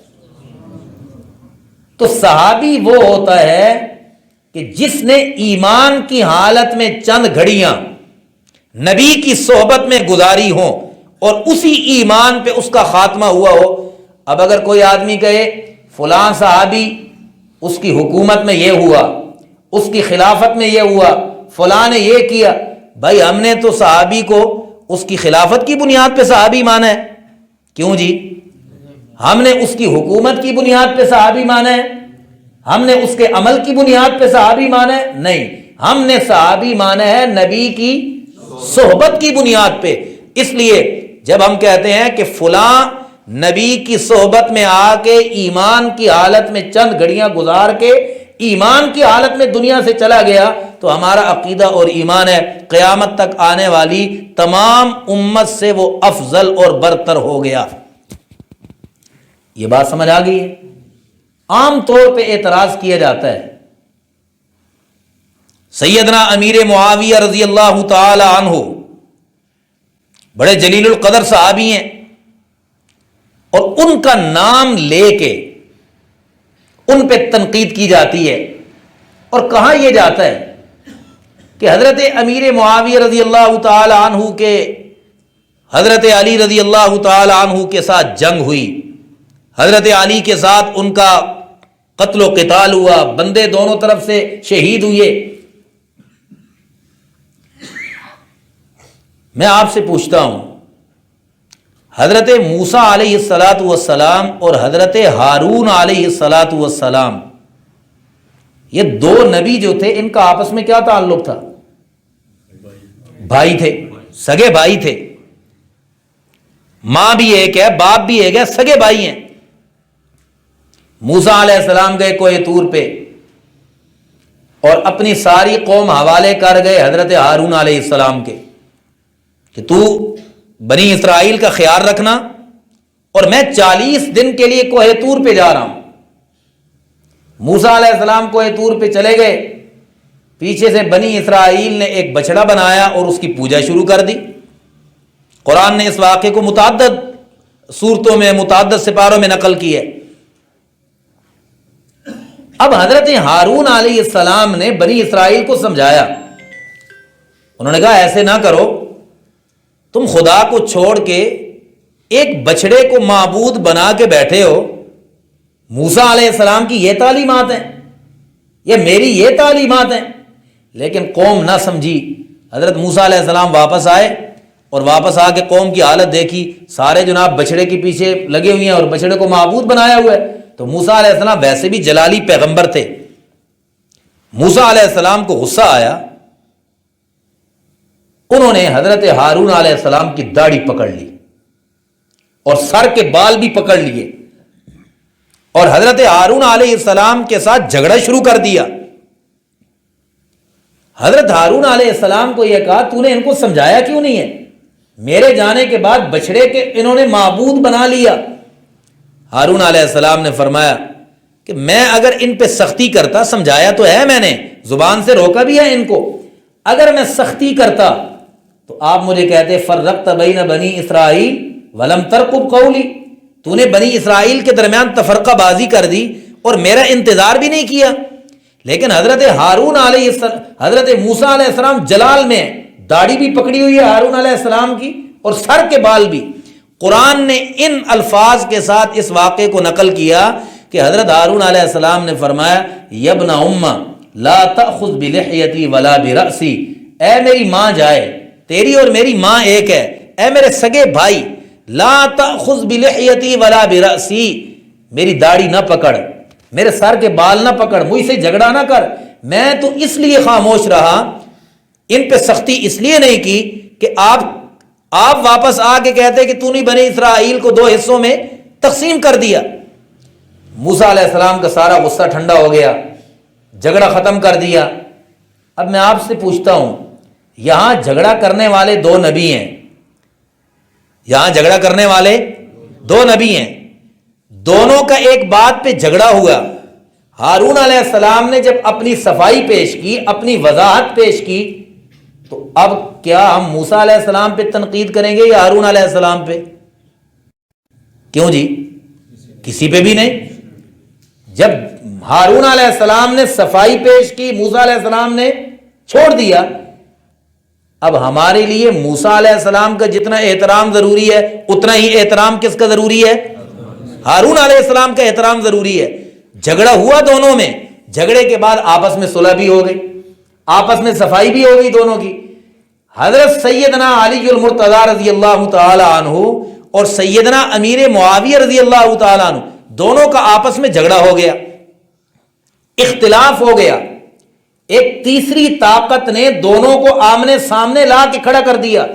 تو صحابی وہ ہوتا ہے کہ جس نے ایمان کی حالت میں چند گھڑیاں نبی کی صحبت میں گزاری ہوں اور اسی ایمان پہ اس کا خاتمہ ہوا ہو۔ اب اگر کوئی آدمی کہے فلاں صحابی اس کی حکومت میں یہ ہوا، اس کی خلافت میں یہ ہوا، فلاں نے یہ کیا، بھائی ہم نے تو صحابی کو اس کی خلافت کی بنیاد پہ صحابی مانا ہے، کیوں جی؟ ہم نے اس کی حکومت کی بنیاد پہ صحابی مانا ہے؟ ہم نے اس کے عمل کی بنیاد پہ صحابی مانا ہے؟ نہیں، ہم نے صحابی مانا ہے نبی کی صحبت کی بنیاد پہ۔ اس لیے جب ہم کہتے ہیں کہ فلاں نبی کی صحبت میں آ کے ایمان کی حالت میں چند گھڑیاں گزار کے ایمان کی حالت میں دنیا سے چلا گیا تو ہمارا عقیدہ اور ایمان ہے قیامت تک آنے والی تمام امت سے وہ افضل اور برتر ہو گیا۔ یہ بات سمجھ آ گئی ہے؟ عام طور پہ اعتراض کیا جاتا ہے، سیدنا امیر معاویہ رضی اللہ تعالی عنہ بڑے جلیل القدر صحابی ہیں، اور ان کا نام لے کے ان پہ تنقید کی جاتی ہے، اور کہا یہ جاتا ہے کہ حضرت امیر معاویہ رضی اللہ تعالی عنہ کے حضرت علی رضی اللہ تعالی عنہ کے ساتھ جنگ ہوئی، حضرت علی کے ساتھ ان کا قتل و قتال ہوا، بندے دونوں طرف سے شہید ہوئے۔ میں آپ سے پوچھتا ہوں، حضرت موسیٰ علیہ الصلاۃ والسلام اور حضرت ہارون علیہ الصلاۃ والسلام، یہ دو نبی جو تھے، ان کا آپس میں کیا تعلق تھا؟ بھائی تھے، سگے بھائی تھے، ماں بھی ایک ہے، باپ بھی ایک ہے، سگے بھائی ہیں۔ موسیٰ علیہ السلام گئے کوہ طور پہ اور اپنی ساری قوم حوالے کر گئے حضرت ہارون علیہ السلام کے کہ تو بنی اسرائیل کا خیال رکھنا، اور میں 40 دن کے لیے کوہ طور پہ جا رہا ہوں۔ موسیٰ علیہ السلام کوہ طور پہ چلے گئے، پیچھے سے بنی اسرائیل نے ایک بچڑا بنایا اور اس کی پوجا شروع کر دی۔ قرآن نے اس واقعے کو متعدد صورتوں میں، متعدد سپاروں میں نقل کی ہے۔ اب حضرت ہارون علیہ السلام نے بنی اسرائیل کو سمجھایا، انہوں نے کہا ایسے نہ کرو، تم خدا کو چھوڑ کے ایک بچڑے کو معبود بنا کے بیٹھے ہو۔ موسیٰ علیہ السلام کی یہ تعلیمات ہیں، یہ میری یہ تعلیمات ہیں، لیکن قوم نہ سمجھی۔ حضرت موسیٰ علیہ السلام واپس آئے اور واپس آ کے قوم کی حالت دیکھی، سارے جناب بچڑے کے پیچھے لگے ہوئے ہیں اور بچڑے کو معبود بنایا ہوا ہے۔ تو موسیٰ علیہ السلام ویسے بھی جلالی پیغمبر تھے، موسیٰ علیہ السلام کو غصہ آیا، انہوں نے حضرت ہارون علیہ السلام کی داڑھی پکڑ لی اور سر کے بال بھی پکڑ لیے، اور حضرت ہارون علیہ السلام کے ساتھ جھگڑا شروع کر دیا۔ حضرت ہارون علیہ السلام کو یہ کہا تو نے ان کو سمجھایا کیوں نہیں ہے؟ میرے جانے کے بعد بچڑے کے انہوں نے معبود بنا لیا۔ ہارون علیہ السلام نے فرمایا کہ میں اگر ان پہ سختی کرتا، سمجھایا تو ہے میں نے، زبان سے روکا بھی ہے ان کو، اگر میں سختی کرتا تو آپ مجھے کہتے فرقت بین بنی اسرائیل ولم ترقب قولی، تو نے بنی اسرائیل کے درمیان تفرقہ بازی کر دی اور میرا انتظار بھی نہیں کیا۔ لیکن حضرت ہارون علیہ السلام، حضرت موسیٰ علیہ السلام جلال میں، داڑھی بھی پکڑی ہوئی ہے ہارون علیہ السلام کی اور سر کے بال بھی۔ قرآن نے ان الفاظ کے ساتھ اس واقعے کو نقل کیا کہ حضرت ہارون علیہ السلام نے فرمایا یبن ام لا تأخذ بلحیتی ولا برأسی، اے میری ماں جائے، تیری اور میری ماں ایک ہے، اے میرے سگے بھائی، لا تأخذ بلحیتی ولا برأسی، میری داڑھی نہ پکڑ، میرے سر کے بال نہ پکڑ، مجھ سے جھگڑا نہ کر۔ میں تو اس لیے خاموش رہا، ان پہ سختی اس لیے نہیں کی کہ آپ واپس آ کے کہتے کہ تو نے بنی اسرائیل کو 2 حصوں میں تقسیم کر دیا۔ موسیٰ علیہ السلام کا سارا غصہ ٹھنڈا ہو گیا، جھگڑا ختم کر دیا۔ اب میں آپ سے پوچھتا ہوں، یہاں جھگڑا کرنے والے 2 نبی ہیں، یہاں جھگڑا کرنے والے 2 نبی ہیں، دونوں کا ایک بات پہ جھگڑا ہوا۔ ہارون علیہ السلام نے جب اپنی صفائی پیش کی، اپنی وضاحت پیش کی، تو اب کیا ہم موسیٰ علیہ السلام پہ تنقید کریں گے یا ہارون علیہ السلام پہ؟ کیوں جی؟ کسی پہ بھی نہیں۔ جب ہارون علیہ السلام نے صفائی پیش کی، موسیٰ علیہ السلام نے چھوڑ دیا، اب ہمارے لیے موسیٰ علیہ السلام کا جتنا احترام ضروری ہے اتنا ہی احترام کس کا ضروری ہے؟ ہارون علیہ السلام کا احترام ضروری ہے۔ جھگڑا ہوا دونوں میں، جھگڑے کے بعد آپس میں صلح بھی ہو گئی، آپس میں صفائی بھی ہو گئی دونوں کی۔ حضرت سیدنا علی المرتضی رضی اللہ تعالی عنہ اور سیدنا امیر معاویہ رضی اللہ تعالی عنہ دونوں کا آپس میں جھگڑا ہو گیا، اختلاف ہو گیا۔ ایک تیسری طاقت نے دونوں کو آمنے سامنے لا کے کھڑا کر دیا۔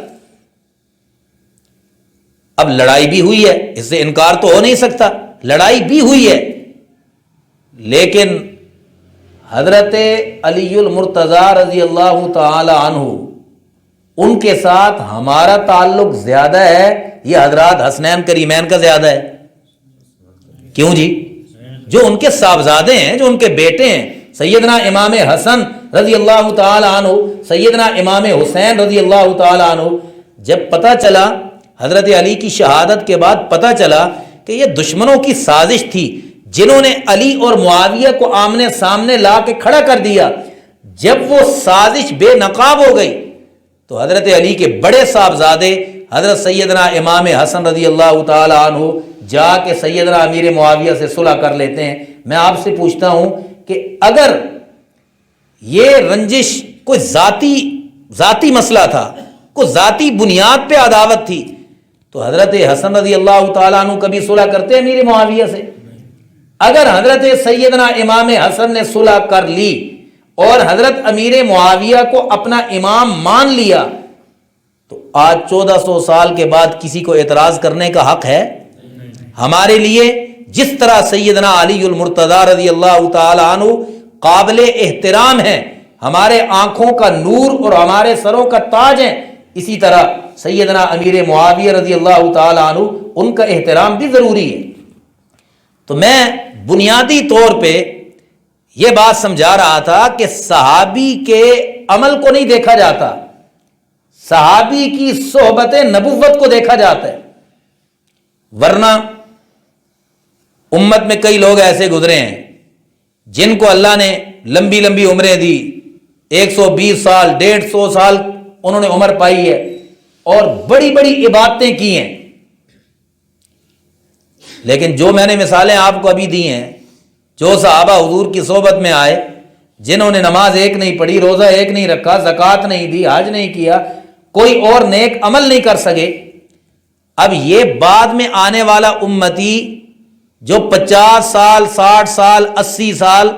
اب لڑائی بھی ہوئی ہے، اس سے انکار تو ہو نہیں سکتا، لڑائی بھی ہوئی ہے، لیکن حضرت علی المرتضی رضی اللہ تعالی عنہ ان کے ساتھ ہمارا تعلق زیادہ ہے یہ حضرات حسنین کریمین کا زیادہ ہے؟ کیوں جی؟ جو ان کے صاحبزادے ہیں، جو ان کے بیٹے ہیں، سیدنا امام حسن رضی اللہ تعالی عنہ، سیدنا امام حسین رضی اللہ تعالی عنہ، جب پتہ چلا حضرت علی کی شہادت کے بعد پتہ چلا کہ یہ دشمنوں کی سازش تھی جنہوں نے علی اور معاویہ کو آمنے سامنے لا کے کھڑا کر دیا، جب وہ سازش بے نقاب ہو گئی تو حضرت علی کے بڑے صاحبزادے حضرت سیدنا امام حسن رضی اللہ تعالی عنہ جا کے سیدنا امیر معاویہ سے صلح کر لیتے ہیں۔ میں آپ سے پوچھتا ہوں کہ اگر یہ رنجش کوئی ذاتی مسئلہ تھا، کوئی ذاتی بنیاد پہ عداوت تھی، تو حضرت حسن رضی اللہ تعالیٰ عنہ کبھی صلح کرتے امیر معاویہ سے؟ اگر حضرت سیدنا امام حسن نے صلح کر لی اور حضرت امیر معاویہ کو اپنا امام مان لیا تو آج 1400 سال کے بعد کسی کو اعتراض کرنے کا حق ہے؟ ہمارے لیے جس طرح سیدنا علی المرتضی رضی اللہ تعالی عنہ قابل احترام ہیں، ہمارے آنکھوں کا نور اور ہمارے سروں کا تاج ہیں، اسی طرح سیدنا امیر معاویہ رضی اللہ تعالی عنہ ان کا احترام بھی ضروری ہے۔ تو میں بنیادی طور پہ یہ بات سمجھا رہا تھا کہ صحابی کے عمل کو نہیں دیکھا جاتا، صحابی کی صحبت نبوت کو دیکھا جاتا ہے۔ ورنہ امت میں کئی لوگ ایسے گزرے ہیں جن کو اللہ نے لمبی لمبی عمریں دی، 120 سال 150 سال انہوں نے عمر پائی ہے اور بڑی بڑی عبادتیں کی ہیں، لیکن جو میں نے مثالیں آپ کو ابھی دی ہیں، جو صحابہ حضور کی صحبت میں آئے، جنہوں نے نماز ایک نہیں پڑھی، روزہ ایک نہیں رکھا، زکوٰۃ نہیں دی، حج نہیں کیا، کوئی اور نیک عمل نہیں کر سکے، اب یہ بعد میں آنے والا امتی جو 50 سال 60 سال 80 سال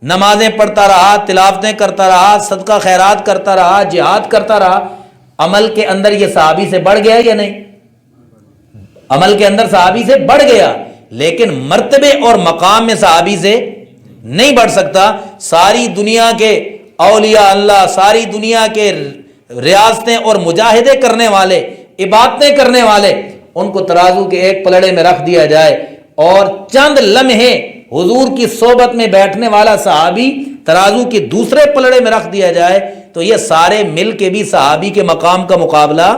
نمازیں پڑھتا رہا، تلاوتیں کرتا رہا، صدقہ خیرات کرتا رہا، جہاد کرتا رہا، عمل کے اندر یہ صحابی سے بڑھ گیا یا نہیں؟ عمل کے اندر صحابی سے بڑھ گیا، لیکن مرتبے اور مقام میں صحابی سے نہیں بڑھ سکتا۔ ساری دنیا کے اولیاء اللہ، ساری دنیا کے ریاستیں اور مجاہدے کرنے والے، عبادتیں کرنے والے، ان کو ترازو کے ایک پلڑے میں رکھ دیا جائے اور چند لمحے حضور کی صحبت میں بیٹھنے والا صحابی ترازو کے دوسرے پلڑے میں رکھ دیا جائے تو یہ سارے مل کے بھی صحابی کے مقام کا مقابلہ۔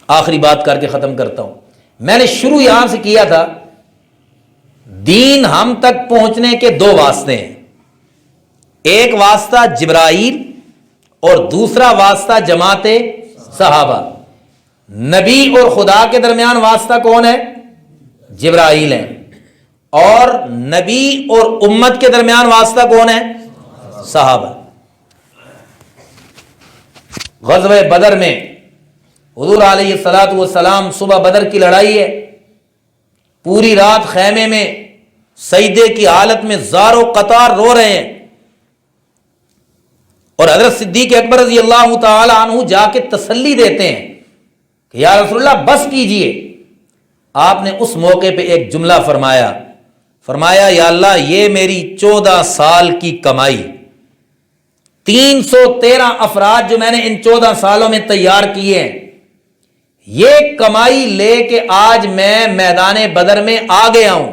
آخری بات کر کے ختم کرتا ہوں، میں نے شروع یہاں سے کیا تھا، دین ہم تک پہنچنے کے 2 واسطے ہیں، ایک واسطہ جبرائیل اور دوسرا واسطہ جماعت صحابہ۔ نبی اور خدا کے درمیان واسطہ کون ہے؟ جبرائیل ہے، اور نبی اور امت کے درمیان واسطہ کون ہے؟ صحابہ۔ غزوہ بدر میں حضور علیہ الصلوۃ والسلام، صبح بدر کی لڑائی ہے، پوری رات خیمے میں سجدے کی حالت میں زار و قطار رو رہے ہیں، اور حضرت صدیق اکبر رضی اللہ تعالی عنہ جا کے تسلی دیتے ہیں کہ یا رسول اللہ بس کیجئے۔ آپ نے اس موقع پہ ایک جملہ فرمایا یا اللہ یہ میری 14 سال کی کمائی، 313 افراد جو میں نے ان 14 سالوں میں تیار کیے ہیں، یہ کمائی لے کے آج میں میدان بدر میں آ گیا ہوں،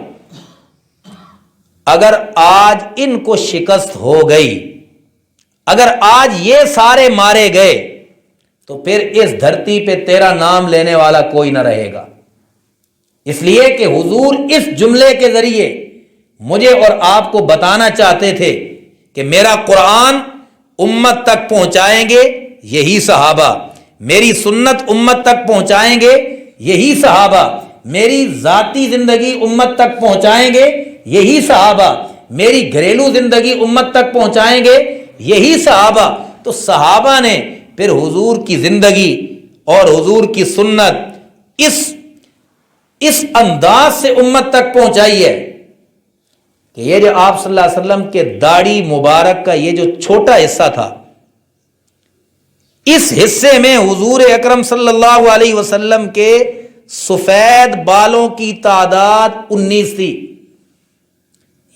اگر آج ان کو شکست ہو گئی، اگر آج یہ سارے مارے گئے تو پھر اس دھرتی پہ تیرا نام لینے والا کوئی نہ رہے گا۔ اس لیے کہ حضور اس جملے کے ذریعے مجھے اور آپ کو بتانا چاہتے تھے کہ میرا قرآن امت تک پہنچائیں گے یہی صحابہ، میری سنت امت تک پہنچائیں گے یہی صحابہ، میری ذاتی زندگی امت تک پہنچائیں گے یہی صحابہ، میری گھریلو زندگی امت تک پہنچائیں گے یہی صحابہ۔ تو صحابہ نے پھر حضور کی زندگی اور حضور کی سنت اس انداز سے امت تک پہنچائی ہے کہ یہ جو آپ صلی اللہ علیہ وسلم کے داڑھی مبارک کا یہ جو چھوٹا حصہ تھا، اس حصے میں حضور اکرم صلی اللہ علیہ وسلم کے سفید بالوں کی تعداد 19 تھی۔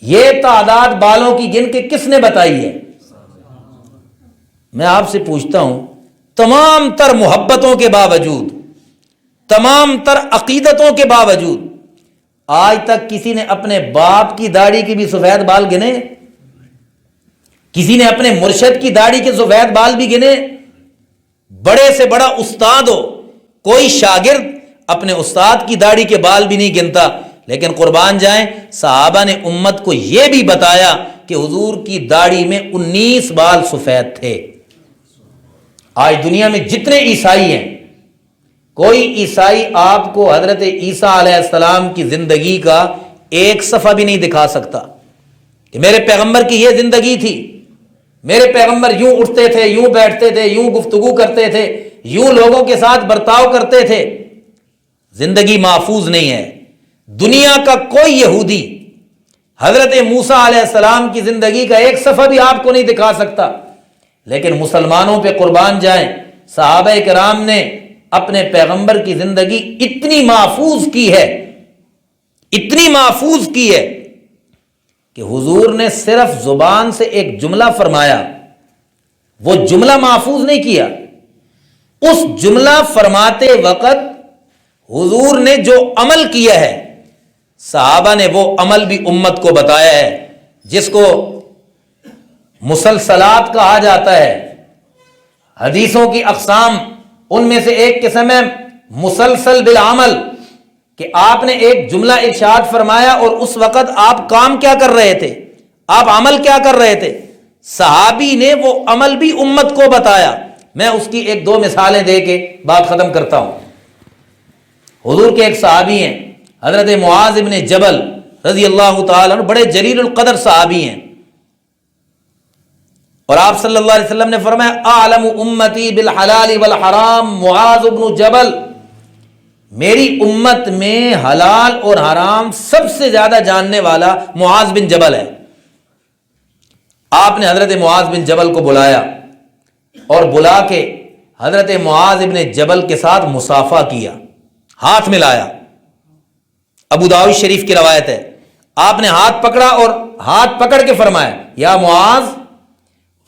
یہ تعداد بالوں کی گن کے کس نے بتائی ہے؟ میں آپ سے پوچھتا ہوں، تمام تر محبتوں کے باوجود، تمام تر عقیدتوں کے باوجود، آج تک کسی نے اپنے باپ کی داڑھی کے بھی سفید بال گنے؟ کسی نے اپنے مرشد کی داڑھی کے سفید بال بھی گنے؟ بڑے سے بڑا استاد ہو، کوئی شاگرد اپنے استاد کی داڑھی کے بال بھی نہیں گنتا۔ لیکن قربان جائیں، صحابہ نے امت کو یہ بھی بتایا کہ حضور کی داڑھی میں 19 بال سفید تھے۔ آج دنیا میں جتنے عیسائی ہیں، کوئی عیسائی آپ کو حضرت عیسیٰ علیہ السلام کی زندگی کا ایک صفحہ بھی نہیں دکھا سکتا کہ میرے پیغمبر کی یہ زندگی تھی، میرے پیغمبر یوں اٹھتے تھے، یوں بیٹھتے تھے، یوں گفتگو کرتے تھے، یوں لوگوں کے ساتھ برتاؤ کرتے تھے۔ زندگی محفوظ نہیں ہے۔ دنیا کا کوئی یہودی حضرت موسیٰ علیہ السلام کی زندگی کا ایک صفحہ بھی آپ کو نہیں دکھا سکتا۔ لیکن مسلمانوں پہ قربان جائیں، صحابہ کرام نے اپنے پیغمبر کی زندگی اتنی محفوظ کی ہے، اتنی محفوظ کی ہے کہ حضور نے صرف زبان سے ایک جملہ فرمایا، وہ جملہ محفوظ نہیں کیا، اس جملہ فرماتے وقت حضور نے جو عمل کیا ہے، صحابہ نے وہ عمل بھی امت کو بتایا ہے، جس کو مسلسلات کہا جاتا ہے۔ حدیثوں کی اقسام، ان میں سے ایک قسم ہے مسلسل بالعمل، کہ آپ نے ایک جملہ ارشاد فرمایا اور اس وقت آپ کام کیا کر رہے تھے، آپ عمل کیا کر رہے تھے، صحابی نے وہ عمل بھی امت کو بتایا۔ میں اس کی ایک دو مثالیں دے کے بات ختم کرتا ہوں۔ حضور کے ایک صحابی ہیں حضرت معاذ بن جبل رضی اللہ تعالیٰ عنہ، بڑے جلیل القدر صحابی ہیں، اور آپ صلی اللہ علیہ وسلم نے فرمایا اعلم امتی بالحلال والحرام معاذ بن جبل، میری امت میں حلال اور حرام سب سے زیادہ جاننے والا معاذ بن جبل ہے۔ آپ نے حضرت معاذ بن جبل کو بلایا اور بلا کے حضرت معاذ بن جبل کے ساتھ مصافحہ کیا، ہاتھ ملایا۔ ابو داؤد شریف کی روایت ہے، آپ نے ہاتھ پکڑا اور ہاتھ پکڑ کے فرمایا یا معاذ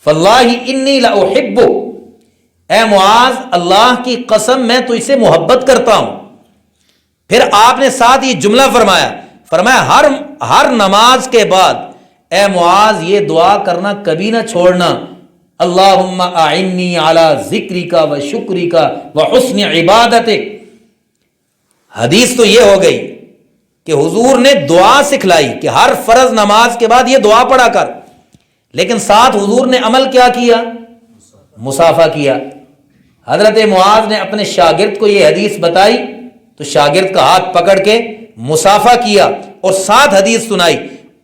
فاللہ انی لاحبک، اے معاذ اللہ کی قسم میں تجھ سے محبت کرتا ہوں۔ پھر آپ نے ساتھ یہ جملہ فرمایا ہر نماز کے بعد اے معاذ یہ دعا کرنا کبھی نہ چھوڑنا، اللہم اعنی علی ذکرک و شکرک و حسن عبادتک۔ حدیث تو یہ ہو گئی کہ حضور نے دعا سکھلائی کہ ہر فرض نماز کے بعد یہ دعا پڑھا کر، لیکن ساتھ حضور نے عمل کیا کیا؟ مصافحہ کیا۔ حضرت معاذ نے اپنے شاگرد کو یہ حدیث بتائی تو شاگرد کا ہاتھ پکڑ کے مصافحہ کیا اور ساتھ حدیث سنائی۔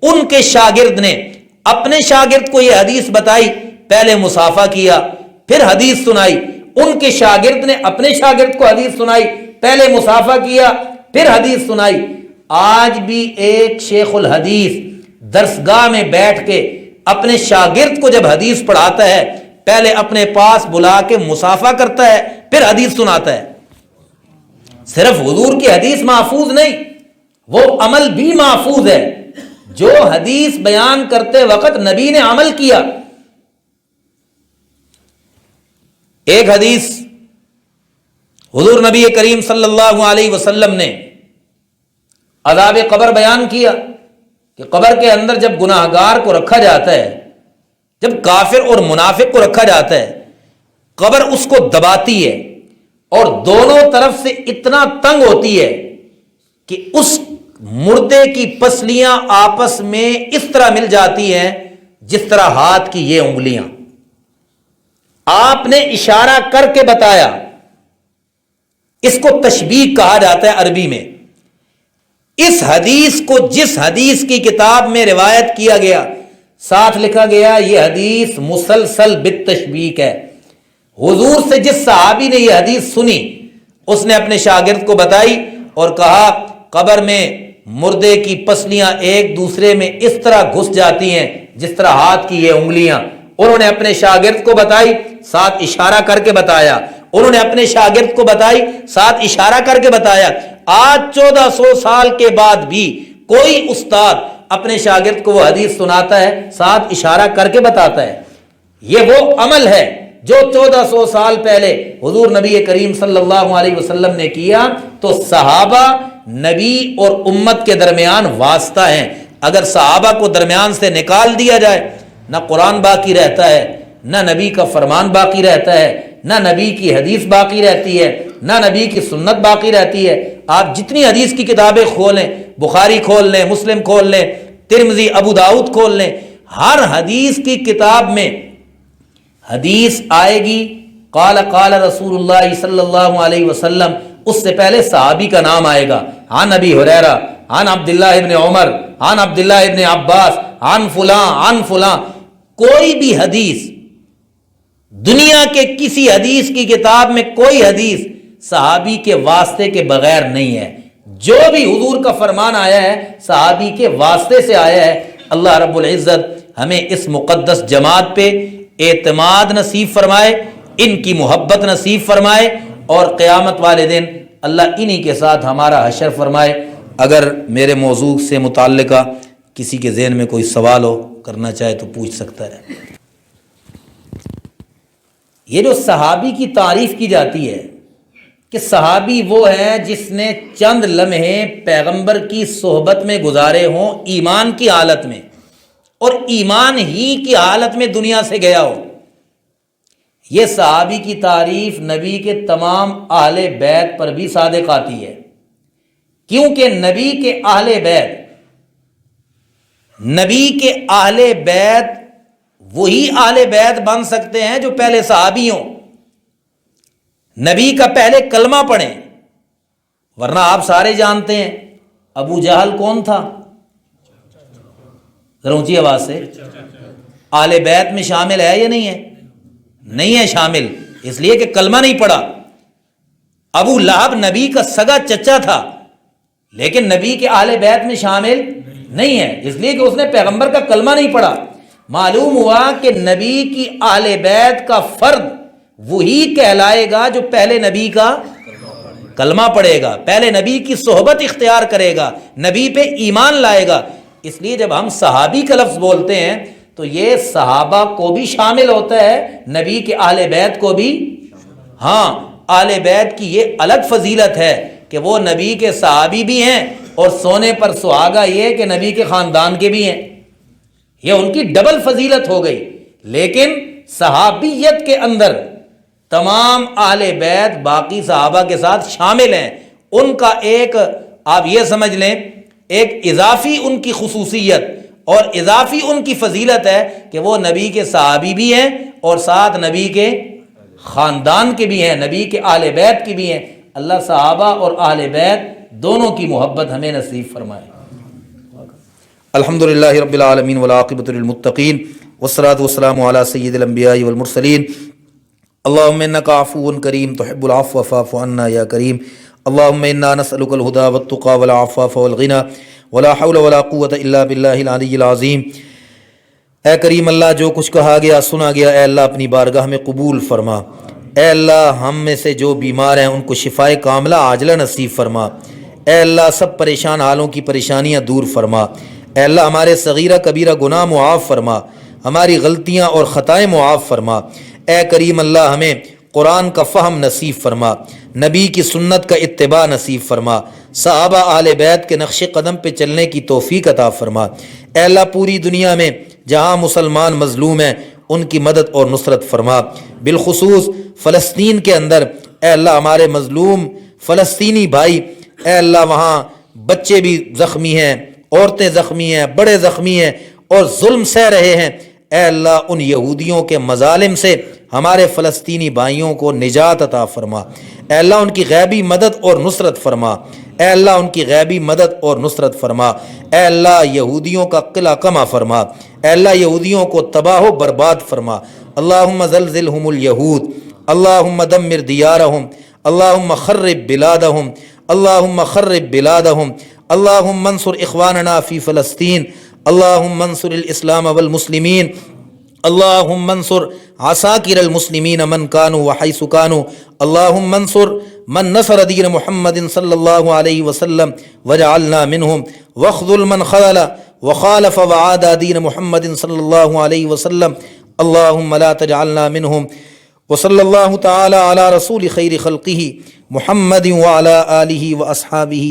ان کے شاگرد نے اپنے شاگرد کو یہ حدیث بتائی، پہلے مصافحہ کیا پھر حدیث سنائی۔ ان کے شاگرد نے اپنے شاگرد کو حدیث سنائی، پہلے مصافحہ کیا پھر حدیث سنائی۔ آج بھی ایک شیخ الحدیث درسگاہ میں بیٹھ کے اپنے شاگرد کو جب حدیث پڑھاتا ہے، پہلے اپنے پاس بلا کے مصافحہ کرتا ہے پھر حدیث سناتا ہے۔ صرف حضور کی حدیث محفوظ نہیں، وہ عمل بھی محفوظ ہے جو حدیث بیان کرتے وقت نبی نے عمل کیا۔ ایک حدیث حضور نبی کریم صلی اللہ علیہ وسلم نے عذاب قبر بیان کیا کہ قبر کے اندر جب گناہگار کو رکھا جاتا ہے، جب کافر اور منافق کو رکھا جاتا ہے، قبر اس کو دباتی ہے اور دونوں طرف سے اتنا تنگ ہوتی ہے کہ اس مردے کی پسلیاں آپس میں اس طرح مل جاتی ہیں جس طرح ہاتھ کی یہ انگلیاں۔ آپ نے اشارہ کر کے بتایا، اس کو تشبیہ کہا جاتا ہے عربی میں۔ اس حدیث کو جس حدیث کی کتاب میں روایت کیا گیا، ساتھ لکھا گیا یہ حدیث مسلسل بالتشبیہ ہے۔ حضور سے جس صحابی نے یہ حدیث سنی، اس نے اپنے شاگرد کو بتائی اور کہا قبر میں مردے کی پسلیاں ایک دوسرے میں اس طرح گھس جاتی ہیں جس طرح ہاتھ کی یہ انگلیاں۔ انہوں نے اپنے شاگرد کو بتائی، ساتھ اشارہ کر کے بتایا۔ انہوں نے اپنے شاگرد کو بتائی، ساتھ اشارہ کر کے بتایا۔ آج 1400 سال کے بعد بھی کوئی استاد اپنے شاگرد کو وہ حدیث سناتا ہے، ساتھ اشارہ کر کے بتاتا ہے۔ یہ وہ عمل ہے جو 1400 سال پہلے حضور نبی کریم صلی اللہ علیہ وسلم نے کیا۔ تو صحابہ نبی اور امت کے درمیان واسطہ ہیں۔ اگر صحابہ کو درمیان سے نکال دیا جائے، نہ قرآن باقی رہتا ہے، نہ نبی کا فرمان باقی رہتا ہے، نہ نبی کی حدیث باقی رہتی ہے، نہ نبی کی سنت باقی رہتی ہے۔ آپ جتنی حدیث کی کتابیں کھولیں، بخاری کھول لیں، مسلم کھول لیں، ترمذی، ابو داؤد کھول لیں، ہر حدیث کی کتاب میں حدیث آئے گی قال قال رسول اللہ صلی اللہ علیہ وسلم، اس سے پہلے صحابی کا نام آئے گا، عن ابی ہریرہ، عن عبداللہ ابن عمر، عن عبداللہ ابن عباس، عن فلاں عن فلاں۔ کوئی بھی حدیث، دنیا کے کسی حدیث کی کتاب میں کوئی حدیث صحابی کے واسطے کے بغیر نہیں ہے۔ جو بھی حضور کا فرمان آیا ہے صحابی کے واسطے سے آیا ہے۔ اللہ رب العزت ہمیں اس مقدس جماعت پہ اعتماد نصیب فرمائے، ان کی محبت نصیب فرمائے، اور قیامت والے دن اللہ انہی کے ساتھ ہمارا حشر فرمائے۔ اگر میرے موضوع سے متعلقہ کسی کے ذہن میں کوئی سوال ہو، کرنا چاہے تو پوچھ سکتا ہے۔ یہ جو صحابی کی تعریف کی جاتی ہے کہ صحابی وہ ہے جس نے چند لمحے پیغمبر کی صحبت میں گزارے ہوں ایمان کی حالت میں، اور ایمان ہی کی حالت میں دنیا سے گیا ہو۔ یہ صحابی کی تعریف نبی کے تمام اہل بیت پر بھی صادق آتی ہے، کیونکہ نبی کے اہل بیت وہی اہل بیت بن سکتے ہیں جو پہلے صحابی ہوں، نبی کا پہلے کلمہ پڑھیں۔ ورنہ آپ سارے جانتے ہیں ابو جہل کون تھا؟ ذرا اونچی آواز سے، اہل بیت میں شامل ہے یا نہیں ہے؟ نہیں ہے شامل، اس لیے کہ کلمہ نہیں پڑھا۔ ابو لہب نبی کا سگا چچا تھا، لیکن نبی کے اہل بیت میں شامل نہیں ہے، اس لیے کہ اس نے پیغمبر کا کلمہ نہیں پڑھا۔ معلوم ہوا کہ نبی کی اہل بیت کا فرد وہی کہلائے گا جو پہلے نبی کا کلمہ پڑھے گا، پہلے نبی کی صحبت اختیار کرے گا، نبی پہ ایمان لائے گا۔ اس لیے جب ہم صحابی کا لفظ بولتے ہیں تو یہ صحابہ کو بھی شامل ہوتا ہے، نبی کے اہل بیت کو بھی۔ ہاں، اہل بیت کی یہ الگ فضیلت ہے کہ وہ نبی کے صحابی بھی ہیں، اور سونے پر سہاگا یہ کہ نبی کے خاندان کے بھی ہیں، یہ ان کی ڈبل فضیلت ہو گئی۔ لیکن صحابیت کے اندر تمام اہل بیت باقی صحابہ کے ساتھ شامل ہیں۔ ان کا ایک، آپ یہ سمجھ لیں، ایک اضافی ان کی خصوصیت اور اضافی ان کی فضیلت ہے کہ وہ نبی کے صحابی بھی ہیں اور ساتھ نبی کے خاندان کے بھی ہیں، نبی کے اہل بیت کی بھی ہیں۔ اللہ صحابہ اور اہل بیت دونوں کی محبت ہمیں نصیب فرمائے۔ الحمدللہ رب العالمین والعاقبۃ للمتقین والصلاۃ والسلام علی سید الانبیاء والمرسلین۔ اللہم انک عفو کریم تحب العفو فاعف عنا یا کریم۔ اللہم انا نسألک الہدی والتقی والعفاف والغنی ولا حول ولا قوة الا باللہ العلی العظیم۔ اے کریم اللہ، جو کچھ کہا گیا سنا گیا اے اللہ اپنی بارگاہ میں قبول فرما۔ اے اللہ، ہم میں سے جو بیمار ہیں ان کو شفائے کاملہ عاجلہ نصیب فرما۔ اے اللہ، سب پریشان حالوں کی پریشانیاں دور فرما۔ اے اللہ، ہمارے صغیرہ کبیرہ گناہ معاف فرما، ہماری غلطیاں اور خطائیں معاف فرما۔ اے کریم اللہ، ہمیں قرآن کا فہم نصیب فرما، نبی کی سنت کا اتباع نصیب فرما، صحابہ اہل بیت کے نقش قدم پہ چلنے کی توفیق عطا فرما۔ اے اللہ، پوری دنیا میں جہاں مسلمان مظلوم ہیں ان کی مدد اور نصرت فرما، بالخصوص فلسطین کے اندر۔ اے اللہ، ہمارے مظلوم فلسطینی بھائی، اے اللہ وہاں بچے بھی زخمی ہیں، عورتیں زخمی ہیں، بڑے زخمی ہیں اور ظلم سہ رہے ہیں۔ اے اللہ، ان یہودیوں کے مظالم سے ہمارے فلسطینی بھائیوں کو نجات عطا فرما۔ اے اللہ، ان کی غیبی مدد اور نصرت فرما۔ اے اللہ، ان کی غیبی مدد اور نصرت فرما۔ اے اللہ، یہودیوں کا قلع کما فرما۔ اے اللہ، یہودیوں کو تباہ و برباد فرما۔ اللہم زلزلہم الیہود، اللہم دمر دیارہم، اللہم خرب بلادہم، اللہم خرب بلادہم، اللہم انصر اخواننا فی فلسطین، اللہم انصر الاسلام والمسلمین، اللہم انصر عساکر المسلمین من کانوا وحیث کانوا، اللہم انصر من نصر دین محمد صلی اللہ علیہ وسلم وجعلنا منہم، واخذل من خذل وخالف وعادى دين محمد صلى الله عليه وسلم اللهم لا تجعلنا منهم وصلى الله تعالى على رسول خير خلقه محمد وعلى آله وأصحابه